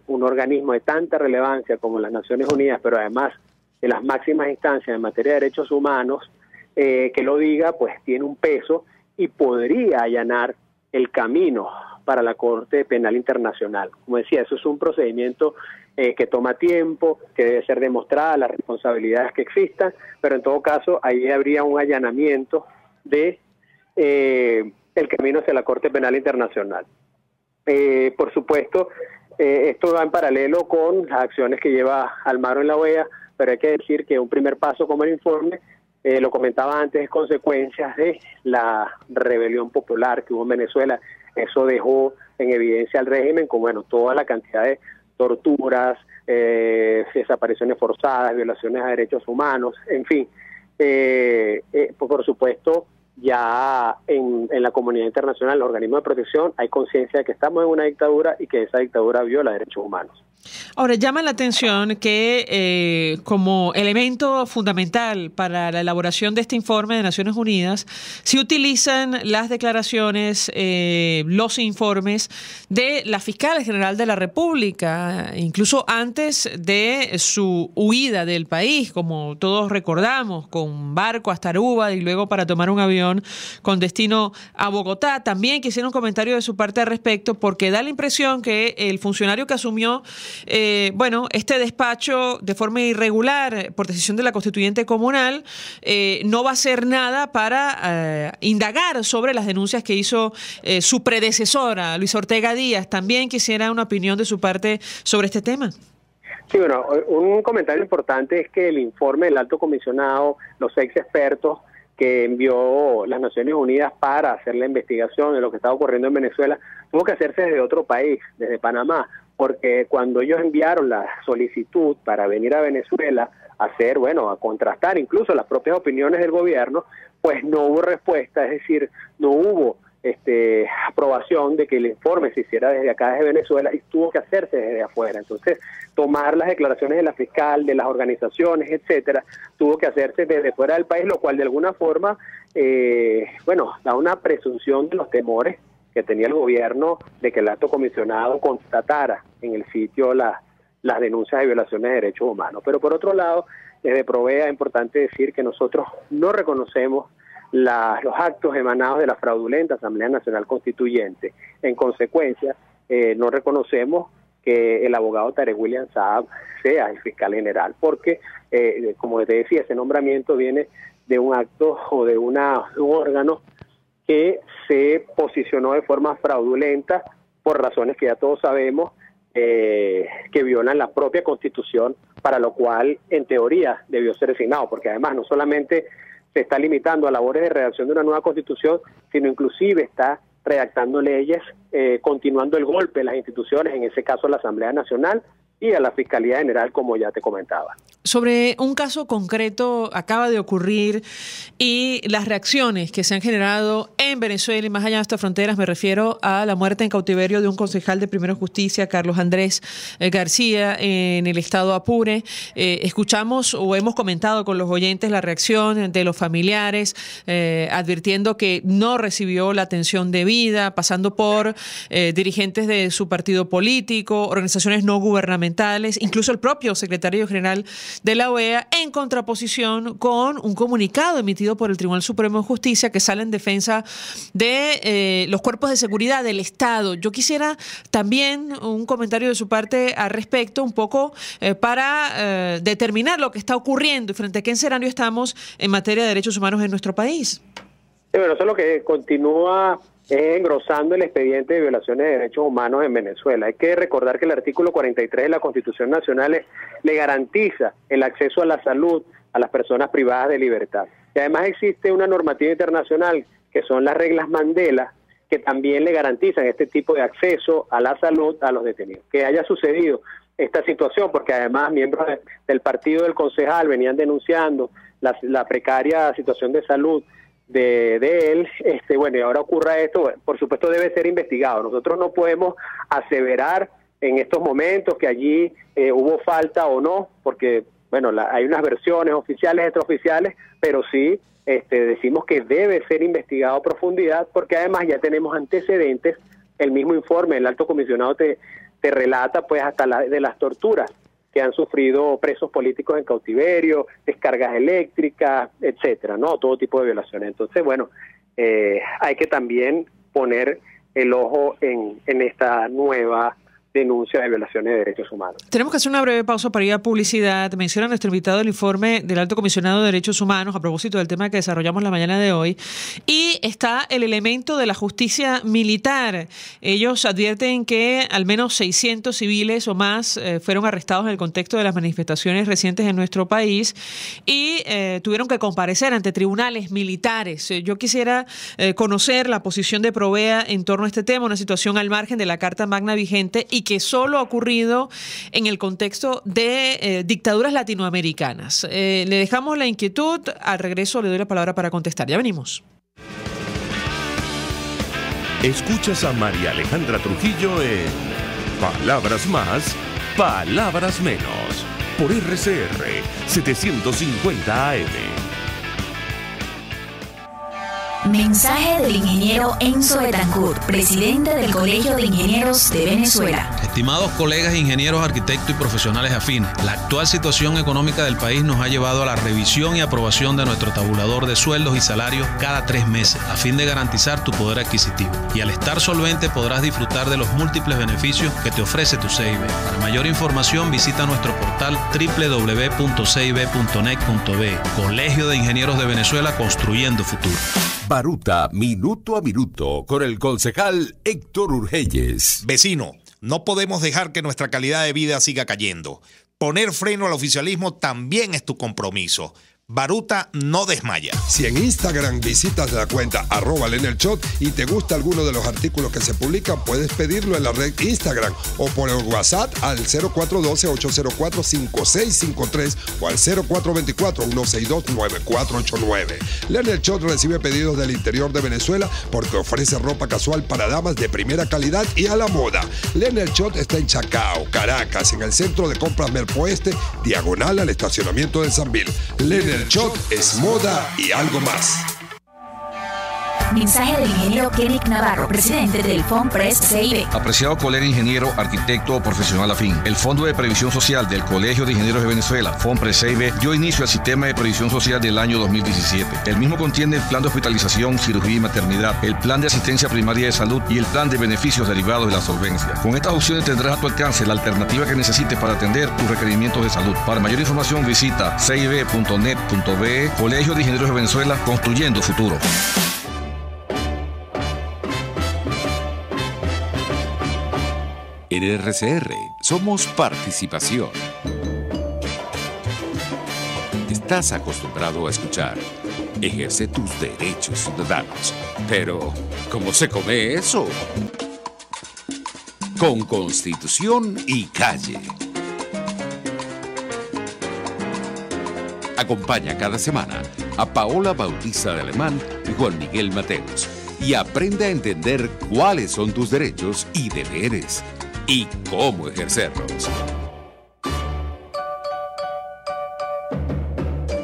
un organismo de tanta relevancia como las Naciones Unidas, pero además de las máximas instancias en materia de derechos humanos, que lo diga, pues tiene un peso y podría allanar el camino para la Corte Penal Internacional. Como decía, eso es un procedimiento que toma tiempo, que debe ser demostrada las responsabilidades que existan, pero en todo caso ahí habría un allanamiento de el camino hacia la Corte Penal Internacional. Por supuesto, esto va en paralelo con las acciones que lleva Almagro en la OEA, pero hay que decir que un primer paso como el informe, lo comentaba antes, es consecuencia de la rebelión popular que hubo en Venezuela. Eso dejó en evidencia al régimen con, bueno, toda la cantidad de torturas, desapariciones forzadas, violaciones a derechos humanos, en fin. Por supuesto, ya en la comunidad internacional, los organismos de protección, hay conciencia de que estamos en una dictadura y que esa dictadura viola derechos humanos. Ahora, llama la atención que como elemento fundamental para la elaboración de este informe de Naciones Unidas se utilizan las declaraciones, los informes de la Fiscal General de la República, incluso antes de su huida del país, como todos recordamos, con barco hasta Aruba y luego para tomar un avión con destino a Bogotá. También quisiera un comentario de su parte al respecto, porque da la impresión que el funcionario que asumió este despacho de forma irregular por decisión de la Constituyente Comunal no va a hacer nada para indagar sobre las denuncias que hizo su predecesora, Luis Ortega Díaz. También quisiera una opinión de su parte sobre este tema. Sí, bueno, un comentario importante es que el informe del alto comisionado, los ex expertos que envió las Naciones Unidas para hacer la investigación de lo que estaba ocurriendo en Venezuela, tuvo que hacerse desde otro país, desde Panamá, porque cuando ellos enviaron la solicitud para venir a Venezuela a hacer, a contrastar incluso las propias opiniones del gobierno, pues no hubo respuesta, es decir, no hubo aprobación de que el informe se hiciera desde acá, desde Venezuela, y tuvo que hacerse desde afuera. Entonces, tomar las declaraciones de la fiscal, de las organizaciones, etcétera, tuvo que hacerse desde fuera del país, lo cual de alguna forma, da una presunción de los temores que tenía el gobierno de que el alto comisionado constatara en el sitio las denuncias de violaciones de derechos humanos. Pero por otro lado, desde Provea es importante decir que nosotros no reconocemos los actos emanados de la fraudulenta Asamblea Nacional Constituyente. En consecuencia, no reconocemos que el abogado Tarek William Saab sea el fiscal general, porque, como te decía, ese nombramiento viene de un acto o de un órgano que se posicionó de forma fraudulenta por razones que ya todos sabemos, que violan la propia Constitución, para lo cual, en teoría, debió ser designado, porque además no solamente se está limitando a labores de redacción de una nueva Constitución, sino inclusive está redactando leyes, continuando el golpe en las instituciones, en ese caso la Asamblea Nacional y a la Fiscalía General, como ya te comentaba. Sobre un caso concreto acaba de ocurrir y las reacciones que se han generado en Venezuela y más allá de estas fronteras, me refiero a la muerte en cautiverio de un concejal de Primera Justicia, Carlos Andrés García, en el estado Apure. Escuchamos o hemos comentado con los oyentes la reacción de los familiares, advirtiendo que no recibió la atención debida, pasando por dirigentes de su partido político, organizaciones no gubernamentales, incluso el propio secretario general de la OEA, en contraposición con un comunicado emitido por el Tribunal Supremo de Justicia que sale en defensa de los cuerpos de seguridad del Estado. Yo quisiera también un comentario de su parte al respecto, un poco para determinar lo que está ocurriendo y frente a qué escenario estamos en materia de derechos humanos en nuestro país. Sí, bueno, eso es lo que continúa engrosando el expediente de violaciones de derechos humanos en Venezuela. Hay que recordar que el artículo 43 de la Constitución Nacional le garantiza el acceso a la salud a las personas privadas de libertad. Y además existe una normativa internacional, que son las reglas Mandela, que también le garantizan este tipo de acceso a la salud a los detenidos. Que haya sucedido esta situación, porque además miembros del partido del concejal venían denunciando la precaria situación de salud de él, y ahora ocurra esto, por supuesto debe ser investigado. Nosotros no podemos aseverar en estos momentos que allí hubo falta o no, porque hay unas versiones oficiales, extraoficiales, pero sí decimos que debe ser investigado a profundidad, porque además ya tenemos antecedentes. El mismo informe del alto comisionado te relata pues hasta de las torturas que han sufrido presos políticos en cautiverio, descargas eléctricas, etcétera, ¿no? Todo tipo de violaciones. Entonces, hay que también poner el ojo en esta nueva denuncia de violaciones de derechos humanos. Tenemos que hacer una breve pausa para ir a publicidad. Menciona nuestro invitado el informe del Alto Comisionado de Derechos Humanos a propósito del tema que desarrollamos la mañana de hoy. Y está el elemento de la justicia militar. Ellos advierten que al menos 600 civiles o más fueron arrestados en el contexto de las manifestaciones recientes en nuestro país y tuvieron que comparecer ante tribunales militares. Yo quisiera conocer la posición de Provea en torno a este tema, una situación al margen de la Carta Magna vigente y que solo ha ocurrido en el contexto de dictaduras latinoamericanas. Le dejamos la inquietud, al regreso le doy la palabra para contestar. Ya venimos. Escuchas a María Alejandra Trujillo en Palabras Más, Palabras Menos, por RCR 750 AM. Mensaje del ingeniero Enzo Betancourt, presidente del Colegio de Ingenieros de Venezuela. Estimados colegas ingenieros, arquitectos y profesionales afines, la actual situación económica del país nos ha llevado a la revisión y aprobación de nuestro tabulador de sueldos y salarios cada 3 meses, a fin de garantizar tu poder adquisitivo. Y al estar solvente podrás disfrutar de los múltiples beneficios que te ofrece tu CIB. Para mayor información visita nuestro portal www.cib.net.be. Colegio de Ingenieros de Venezuela, construyendo futuro. Baruta, minuto a minuto, con el concejal Héctor Urgelles. Vecino, no podemos dejar que nuestra calidad de vida siga cayendo. Poner freno al oficialismo también es tu compromiso. Baruta no desmaya. Si en Instagram visitas la cuenta @lenelshot y te gusta alguno de los artículos que se publican, puedes pedirlo en la red Instagram o por el WhatsApp al 0412-804-5653 o al 0424-162-9489. Lenelshot recibe pedidos del interior de Venezuela porque ofrece ropa casual para damas de primera calidad y a la moda. Lenelshot está en Chacao, Caracas, en el centro de compras Merpo Este, diagonal al estacionamiento de Sambil. Lenelshot es moda y algo más. Mensaje del ingeniero Kenneth Navarro, presidente del FONPRES CIB. Apreciado colega ingeniero, arquitecto o profesional afín, el Fondo de Previsión Social del Colegio de Ingenieros de Venezuela, FONPRES CIB, dio inicio al sistema de previsión social del año 2017. El mismo contiene el plan de hospitalización, cirugía y maternidad, el plan de asistencia primaria de salud y el plan de beneficios derivados de la solvencia. Con estas opciones tendrás a tu alcance la alternativa que necesites para atender tus requerimientos de salud. Para mayor información visita cib.net.be. Colegio de Ingenieros de Venezuela, construyendo futuro. En RCR somos participación. Estás acostumbrado a escuchar: ejerce tus derechos ciudadanos. Pero, ¿cómo se come eso? Con Constitución y Calle. Acompaña cada semana a Paola Bautista de Alemán y Juan Miguel Mateos y aprende a entender cuáles son tus derechos y deberes y cómo ejercerlos.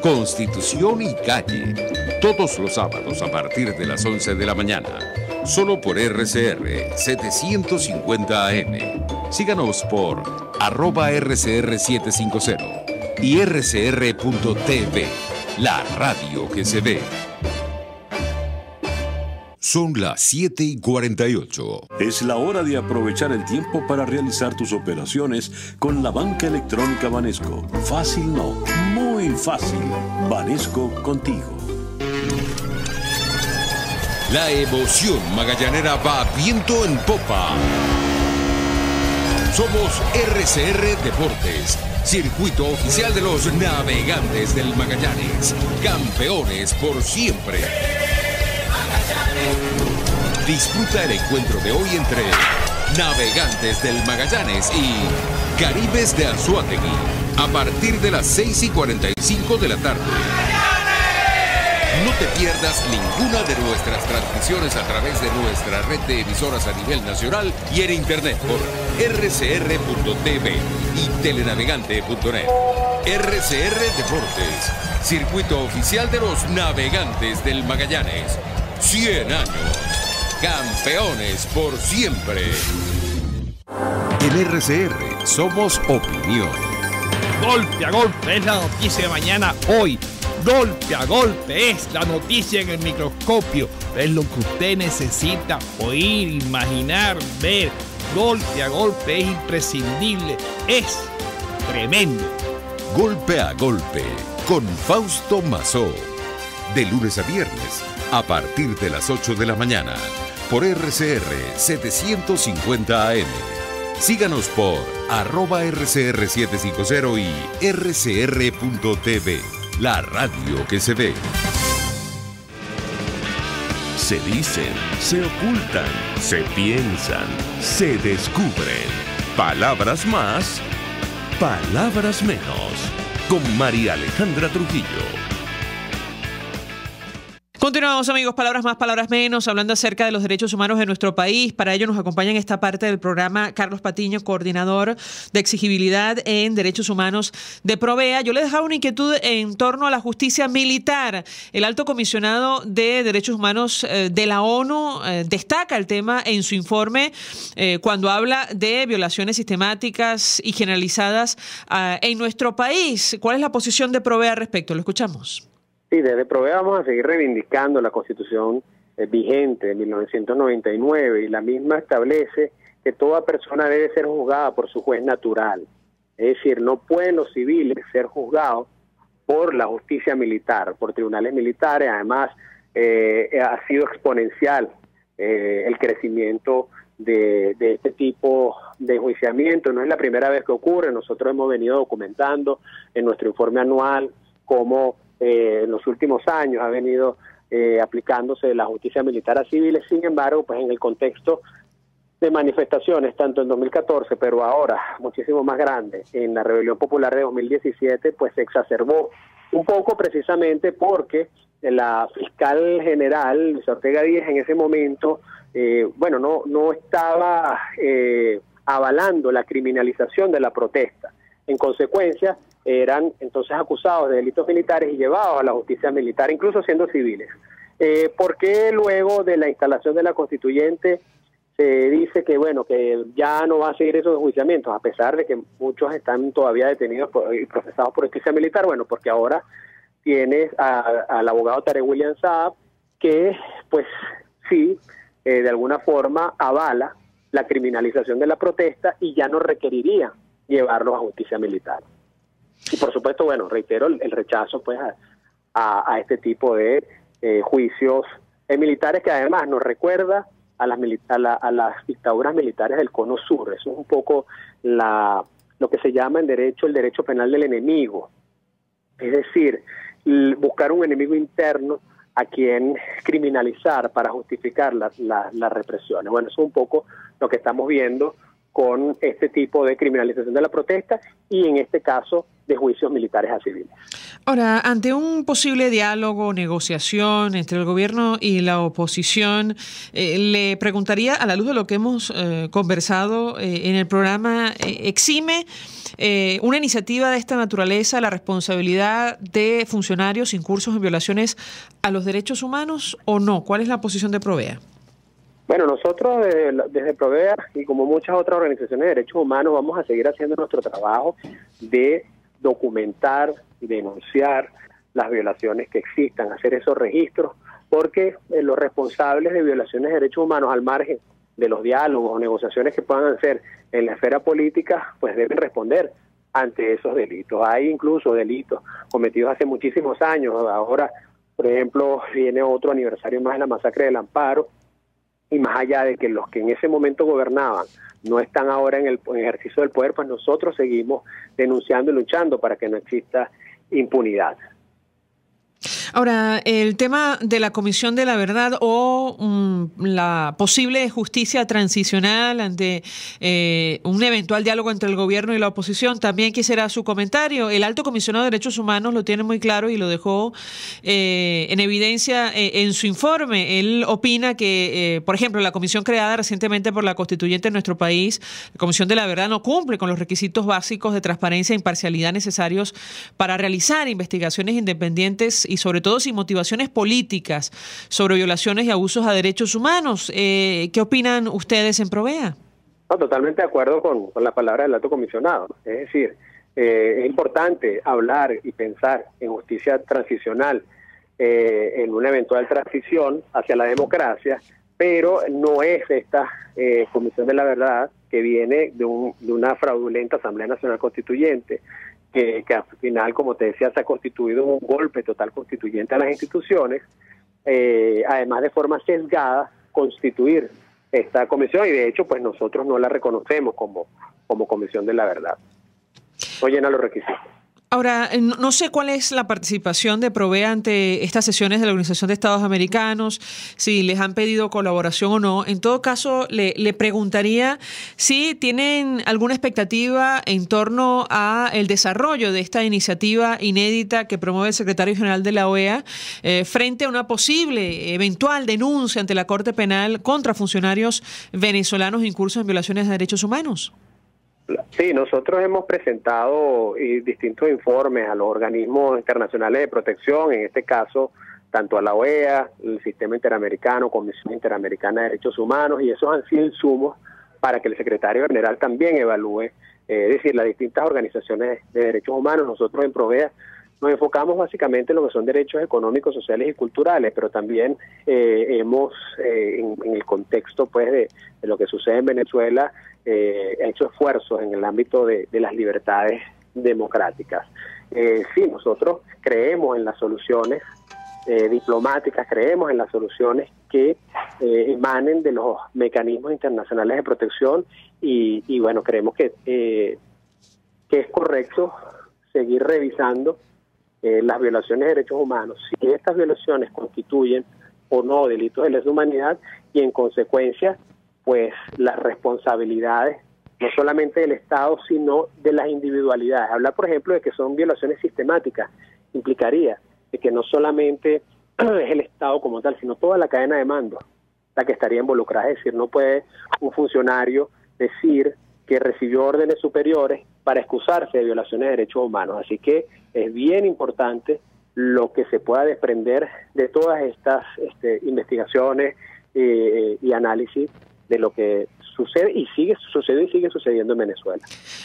Constitución y Calle, todos los sábados a partir de las 11 de la mañana, solo por RCR 750 AM. Síganos por @RCR750 y rcr.tv, la radio que se ve. Son las 7:48. Es la hora de aprovechar el tiempo para realizar tus operaciones con la banca electrónica Banesco. Fácil no, muy fácil. Banesco contigo. La emoción magallanera va viento en popa. Somos RCR Deportes, circuito oficial de los navegantes del Magallanes, campeones por siempre. Disfruta el encuentro de hoy entre Navegantes del Magallanes y Caribes de Anzoátegui a partir de las 6:45 de la tarde. No te pierdas ninguna de nuestras transmisiones a través de nuestra red de emisoras a nivel nacional y en internet por rcr.tv y telenavegante.net. RCR Deportes, circuito oficial de los Navegantes del Magallanes. 100 años. Campeones por siempre. En RCR somos opinión. Golpe a golpe es la noticia de mañana hoy. Golpe a golpe es la noticia en el microscopio. Es lo que usted necesita oír, imaginar, ver. Golpe a golpe es imprescindible. Es tremendo. Golpe a golpe con Fausto Mazó. De lunes a viernes a partir de las 8 de la mañana. Por RCR 750 AM. Síganos por @RCR750 y rcr.tv, la radio que se ve. Se dicen, se ocultan, se piensan, se descubren. Palabras más, palabras menos. Con María Alejandra Trujillo. Continuamos, amigos, palabras más, palabras menos, hablando acerca de los derechos humanos de nuestro país. Para ello nos acompaña en esta parte del programa Carlos Patiño, coordinador de exigibilidad en derechos humanos de Provea. Yo le dejaba una inquietud en torno a la justicia militar. El alto comisionado de derechos humanos de la ONU destaca el tema en su informe cuando habla de violaciones sistemáticas y generalizadas en nuestro país. ¿Cuál es la posición de Provea al respecto? Lo escuchamos. Sí, desde Provea vamos a seguir reivindicando la Constitución vigente de 1999 y la misma establece que toda persona debe ser juzgada por su juez natural. Es decir, no pueden los civiles ser juzgados por la justicia militar, por tribunales militares. Además, ha sido exponencial el crecimiento de este tipo de enjuiciamiento. No es la primera vez que ocurre. Nosotros hemos venido documentando en nuestro informe anual cómo en los últimos años ha venido aplicándose la justicia militar a civiles. Sin embargo, pues en el contexto de manifestaciones, tanto en 2014, pero ahora muchísimo más grande, en la Rebelión Popular de 2017, pues se exacerbó un poco precisamente porque la fiscal general, Luisa Ortega Díez, en ese momento, no estaba avalando la criminalización de la protesta. En consecuencia, eran entonces acusados de delitos militares y llevados a la justicia militar, incluso siendo civiles. ¿Por qué luego de la instalación de la constituyente se dice que que ya no va a seguir esos enjuiciamientos, a pesar de que muchos están todavía detenidos y procesados por justicia militar? Bueno, porque ahora tienes al abogado Tarek William Saab, que pues sí, de alguna forma avala la criminalización de la protesta y ya no requeriría llevarlos a justicia militar. Y por supuesto, reitero el rechazo pues a este tipo de juicios militares, que además nos recuerda a las dictaduras militares del Cono Sur. Eso es un poco lo que se llama en derecho el derecho penal del enemigo. Es decir, buscar un enemigo interno a quien criminalizar para justificar las represiones. Bueno, eso es un poco lo que estamos viendo con este tipo de criminalización de la protesta y en este caso de juicios militares a civiles. Ahora, ante un posible diálogo, negociación entre el gobierno y la oposición, le preguntaría, a la luz de lo que hemos conversado en el programa, ¿exime una iniciativa de esta naturaleza la responsabilidad de funcionarios incursos en violaciones a los derechos humanos o no? ¿Cuál es la posición de Provea? Bueno, nosotros desde Provea y como muchas otras organizaciones de derechos humanos vamos a seguir haciendo nuestro trabajo de documentar y denunciar las violaciones que existan, hacer esos registros, porque los responsables de violaciones de derechos humanos, al margen de los diálogos o negociaciones que puedan hacer en la esfera política, pues deben responder ante esos delitos. Hay incluso delitos cometidos hace muchísimos años. Ahora, por ejemplo, viene otro aniversario más de la masacre del Amparo, y más allá de que los que en ese momento gobernaban no están ahora en el ejercicio del poder, pues nosotros seguimos denunciando y luchando para que no exista impunidad. Ahora, el tema de la Comisión de la Verdad o la posible justicia transicional ante un eventual diálogo entre el gobierno y la oposición, también quisiera su comentario. El alto comisionado de Derechos Humanos lo tiene muy claro y lo dejó en evidencia en su informe. Él opina que, por ejemplo, la comisión creada recientemente por la constituyente en nuestro país, la Comisión de la Verdad, no cumple con los requisitos básicos de transparencia e imparcialidad necesarios para realizar investigaciones independientes y sobre todo sin motivaciones políticas sobre violaciones y abusos a derechos humanos. ¿Qué opinan ustedes en Provea? No, totalmente de acuerdo con la palabra del alto comisionado. Es decir, es importante hablar y pensar en justicia transicional, en una eventual transición hacia la democracia, pero no es esta Comisión de la Verdad que viene de una fraudulenta Asamblea Nacional Constituyente, que al final, como te decía, se ha constituido un golpe total constituyente a las instituciones, además de forma sesgada, constituir esta comisión, y de hecho pues nosotros no la reconocemos como Comisión de la Verdad. No llena los requisitos. Ahora, no sé cuál es la participación de Provea ante estas sesiones de la Organización de Estados Americanos, si les han pedido colaboración o no. En todo caso, le preguntaría si tienen alguna expectativa en torno a el desarrollo de esta iniciativa inédita que promueve el secretario general de la OEA frente a una posible, eventual denuncia ante la Corte Penal contra funcionarios venezolanos incursos en violaciones de derechos humanos. Sí, nosotros hemos presentado distintos informes a los organismos internacionales de protección, en este caso tanto a la OEA, el Sistema Interamericano, Comisión Interamericana de Derechos Humanos, y esos han sido insumos para que el secretario general también evalúe, es decir, las distintas organizaciones de derechos humanos. Nosotros en Provea nos enfocamos básicamente en lo que son derechos económicos, sociales y culturales, pero también hemos, en el contexto pues de lo que sucede en Venezuela, hecho esfuerzos en el ámbito de las libertades democráticas. Sí, nosotros creemos en las soluciones diplomáticas, creemos en las soluciones que emanen de los mecanismos internacionales de protección y bueno, creemos que es correcto seguir revisando las violaciones de derechos humanos, si estas violaciones constituyen o no delitos de lesa humanidad y en consecuencia pues las responsabilidades no solamente del Estado sino de las individualidades. Hablar por ejemplo de que son violaciones sistemáticas implicaría de que no solamente es el Estado como tal, sino toda la cadena de mando la que estaría involucrada. Es decir, no puede un funcionario decir que recibió órdenes superiores para excusarse de violaciones de derechos humanos. Así que es bien importante lo que se pueda desprender de todas estas investigaciones y análisis de lo que sucede y sigue sucediendo en Venezuela.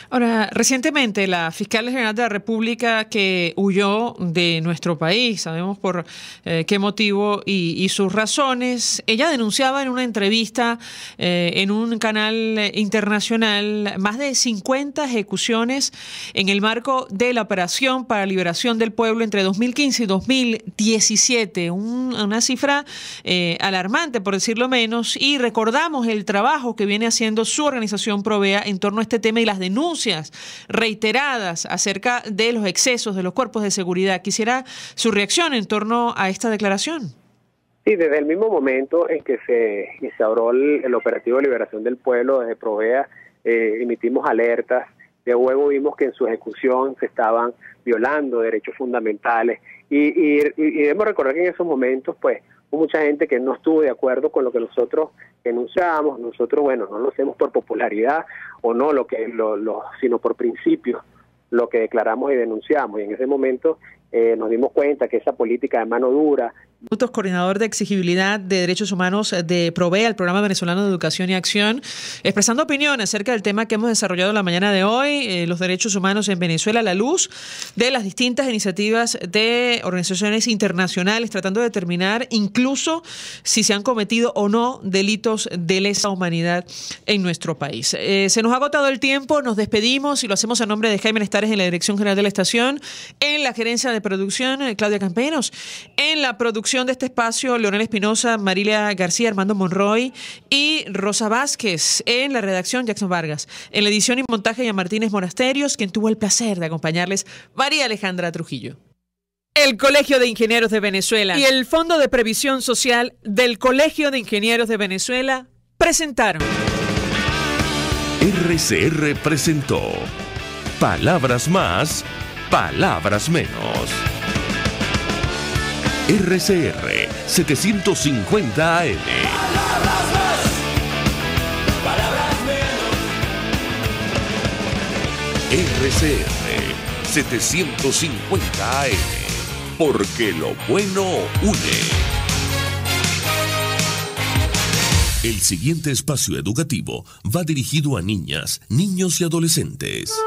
Ahora, recientemente la fiscal general de la República que huyó de nuestro país, sabemos por qué motivo y sus razones, ella denunciaba en una entrevista en un canal internacional más de 50 ejecuciones en el marco de la Operación para la Liberación del Pueblo entre 2015 y 2017, una cifra alarmante por decirlo menos, y recordamos el trabajo que viene haciendo su organización Provea en torno a este tema y las denuncias reiteradas acerca de los excesos de los cuerpos de seguridad. Quisiera su reacción en torno a esta declaración. Sí, desde el mismo momento en que se instauró el operativo de liberación del pueblo, desde Provea emitimos alertas. De luego vimos que en su ejecución se estaban violando derechos fundamentales y debemos recordar que en esos momentos pues hubo mucha gente que no estuvo de acuerdo con lo que nosotros denunciábamos. Nosotros, bueno, no lo hacemos por popularidad o no, sino por principio, lo que declaramos y denunciamos. Y en ese momento nos dimos cuenta que esa política de mano dura. Coordinador de exigibilidad de derechos humanos de Provea, el Programa Venezolano de Educación y Acción, expresando opinión acerca del tema que hemos desarrollado la mañana de hoy, los derechos humanos en Venezuela a la luz de las distintas iniciativas de organizaciones internacionales, tratando de determinar incluso si se han cometido o no delitos de lesa humanidad en nuestro país. Se nos ha agotado el tiempo, nos despedimos y lo hacemos a nombre de Jaime Nestares en la Dirección General de la Estación, en la gerencia de producción, Claudia Campenos, en la producción de este espacio, Leonel Espinosa, Marilia García, Armando Monroy y Rosa Vázquez. En la redacción, Jackson Vargas. En la edición y montaje, Ian Martínez Monasterios, quien tuvo el placer de acompañarles, María Alejandra Trujillo. El Colegio de Ingenieros de Venezuela y el Fondo de Previsión Social del Colegio de Ingenieros de Venezuela presentaron. RCR presentó Palabras Más, Palabras Menos. RCR 750 AM. RCR 750 AM. Porque lo bueno une. El siguiente espacio educativo va dirigido a niñas, niños y adolescentes.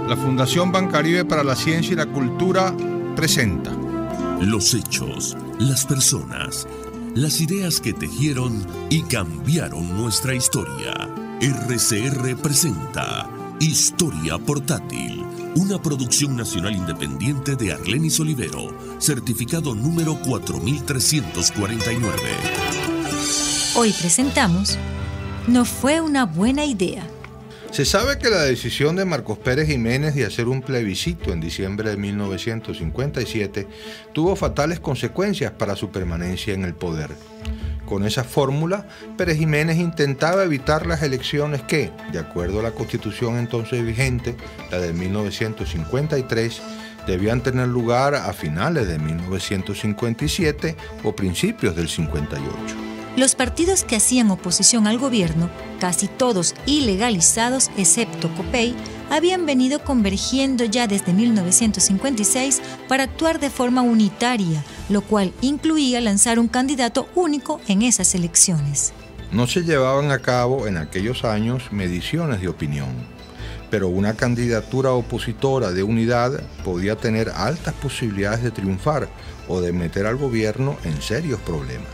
La Fundación Bancaribe para la Ciencia y la Cultura presenta los hechos, las personas, las ideas que tejieron y cambiaron nuestra historia. RCR presenta Historia Portátil, una producción nacional independiente de Arlenis Olivero, certificado número 4349. Hoy presentamos No fue una buena idea. Se sabe que la decisión de Marcos Pérez Jiménez de hacer un plebiscito en diciembre de 1957 tuvo fatales consecuencias para su permanencia en el poder. Con esa fórmula, Pérez Jiménez intentaba evitar las elecciones que, de acuerdo a la Constitución entonces vigente, la de 1953, debían tener lugar a finales de 1957 o principios del 58. Los partidos que hacían oposición al gobierno, casi todos ilegalizados excepto COPEI, habían venido convergiendo ya desde 1956 para actuar de forma unitaria, lo cual incluía lanzar un candidato único en esas elecciones. No se llevaban a cabo en aquellos años mediciones de opinión, pero una candidatura opositora de unidad podía tener altas posibilidades de triunfar o de meter al gobierno en serios problemas.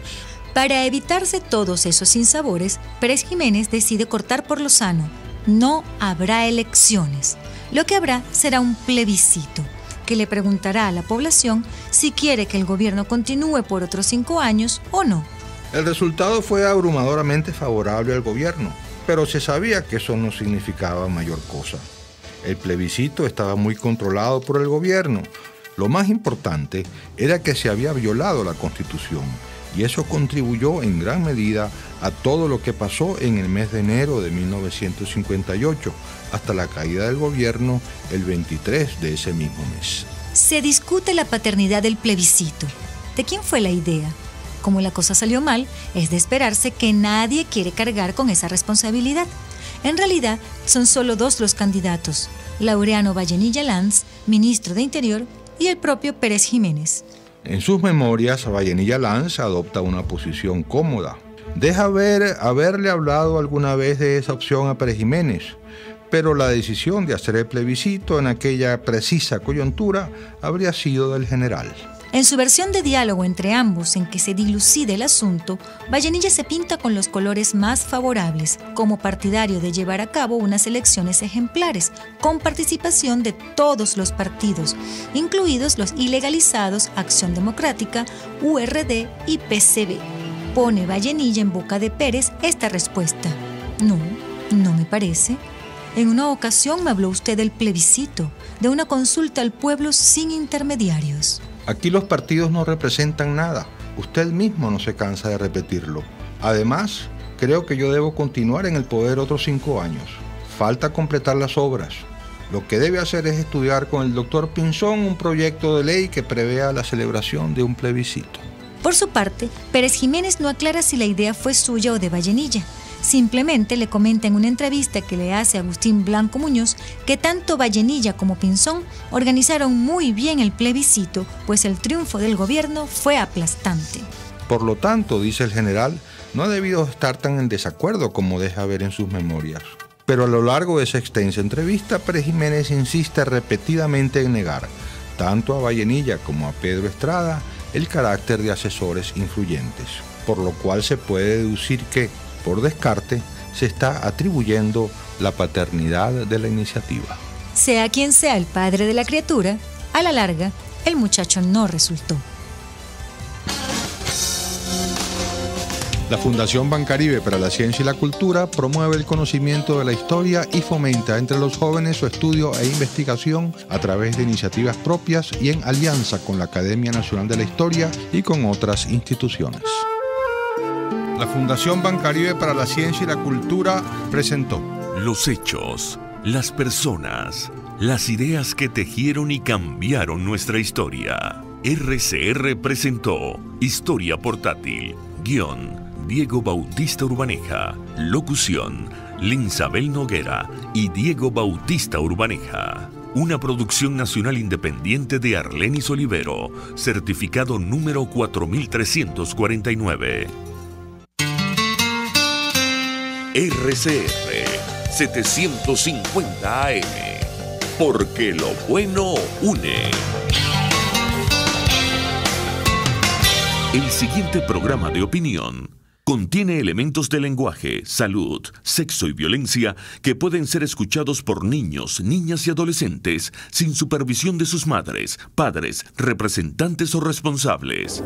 Para evitarse todos esos sinsabores, Pérez Jiménez decide cortar por lo sano. No habrá elecciones. Lo que habrá será un plebiscito, que le preguntará a la población si quiere que el gobierno continúe por otros 5 años o no. El resultado fue abrumadoramente favorable al gobierno, pero se sabía que eso no significaba mayor cosa. El plebiscito estaba muy controlado por el gobierno. Lo más importante era que se había violado la Constitución, y eso contribuyó en gran medida a todo lo que pasó en el mes de enero de 1958, hasta la caída del gobierno el 23 de ese mismo mes. Se discute la paternidad del plebiscito. ¿De quién fue la idea? Como la cosa salió mal, es de esperarse que nadie quiere cargar con esa responsabilidad. En realidad, son solo 2 los candidatos: Laureano Vallenilla Lanz, ministro de Interior, y el propio Pérez Jiménez. En sus memorias, Vallenilla Lanz adopta una posición cómoda. Deja haberle hablado alguna vez de esa opción a Pérez Jiménez, pero la decisión de hacer el plebiscito en aquella precisa coyuntura habría sido del general. En su versión de diálogo entre ambos, en que se dilucida el asunto, Vallenilla se pinta con los colores más favorables, como partidario de llevar a cabo unas elecciones ejemplares, con participación de todos los partidos, incluidos los ilegalizados Acción Democrática, URD y PCB. Pone Vallenilla en boca de Pérez esta respuesta: no me parece. En una ocasión me habló usted del plebiscito, de una consulta al pueblo sin intermediarios. Aquí los partidos no representan nada. Usted mismo no se cansa de repetirlo. Además, creo que yo debo continuar en el poder otros 5 años. Falta completar las obras. Lo que debe hacer es estudiar con el doctor Pinzón un proyecto de ley que prevea la celebración de un plebiscito. Por su parte, Pérez Jiménez no aclara si la idea fue suya o de Vallenilla. Simplemente le comenta en una entrevista que le hace Agustín Blanco Muñoz que tanto Vallenilla como Pinzón organizaron muy bien el plebiscito, pues el triunfo del gobierno fue aplastante. Por lo tanto, dice el general, no ha debido estar tan en desacuerdo como deja ver en sus memorias. Pero a lo largo de esa extensa entrevista, Pérez Jiménez insiste repetidamente en negar, tanto a Vallenilla como a Pedro Estrada, el carácter de asesores influyentes, por lo cual se puede deducir que, por descarte, se está atribuyendo la paternidad de la iniciativa. Sea quien sea el padre de la criatura, a la larga, el muchacho no resultó. La Fundación Bancaribe para la Ciencia y la Cultura promueve el conocimiento de la historia y fomenta entre los jóvenes su estudio e investigación a través de iniciativas propias y en alianza con la Academia Nacional de la Historia y con otras instituciones. La Fundación Bancaribe para la Ciencia y la Cultura presentó los hechos, las personas, las ideas que tejieron y cambiaron nuestra historia. RCR presentó Historia Portátil. Guión: Diego Bautista Urbaneja. Locución: Linsabel Noguera y Diego Bautista Urbaneja. Una producción nacional independiente de Arlenis Olivero. Certificado número 4349. RCR 750 AM, porque lo bueno une. El siguiente programa de opinión contiene elementos de lenguaje, salud, sexo y violencia que pueden ser escuchados por niños, niñas y adolescentes sin supervisión de sus madres, padres, representantes o responsables.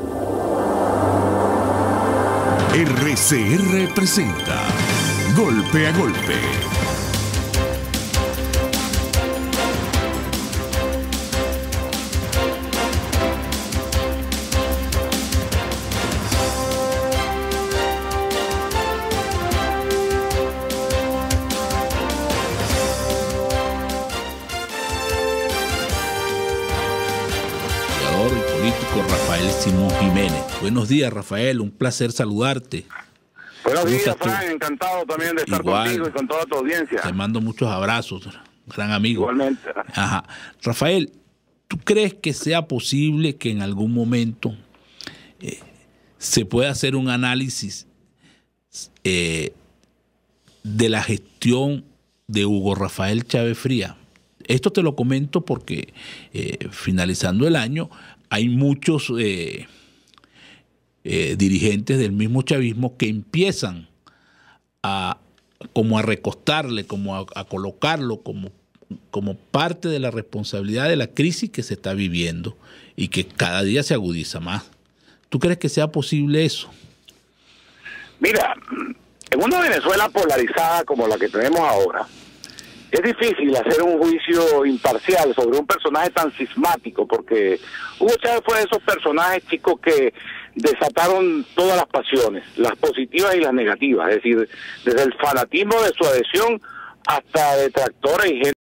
RCR presenta Golpe a Golpe. Buenos días, Rafael, un placer saludarte. Buenos días, Frank, encantado también de estar contigo y con toda tu audiencia. Te mando muchos abrazos, gran amigo. Igualmente. Ajá. Rafael, ¿tú crees que sea posible que en algún momento se pueda hacer un análisis de la gestión de Hugo Rafael Chávez Frías? Esto te lo comento porque finalizando el año hay muchos dirigentes del mismo chavismo que empiezan como a recostarle, como a colocarlo como parte de la responsabilidad de la crisis que se está viviendo y que cada día se agudiza más. ¿Tú crees que sea posible eso? Mira, en una Venezuela polarizada como la que tenemos ahora, es difícil hacer un juicio imparcial sobre un personaje tan cismático, porque Hugo Chávez fue de esos personajes, chicos, que desataron todas las pasiones, las positivas y las negativas, es decir, desde el fanatismo de su adhesión hasta detractores y gente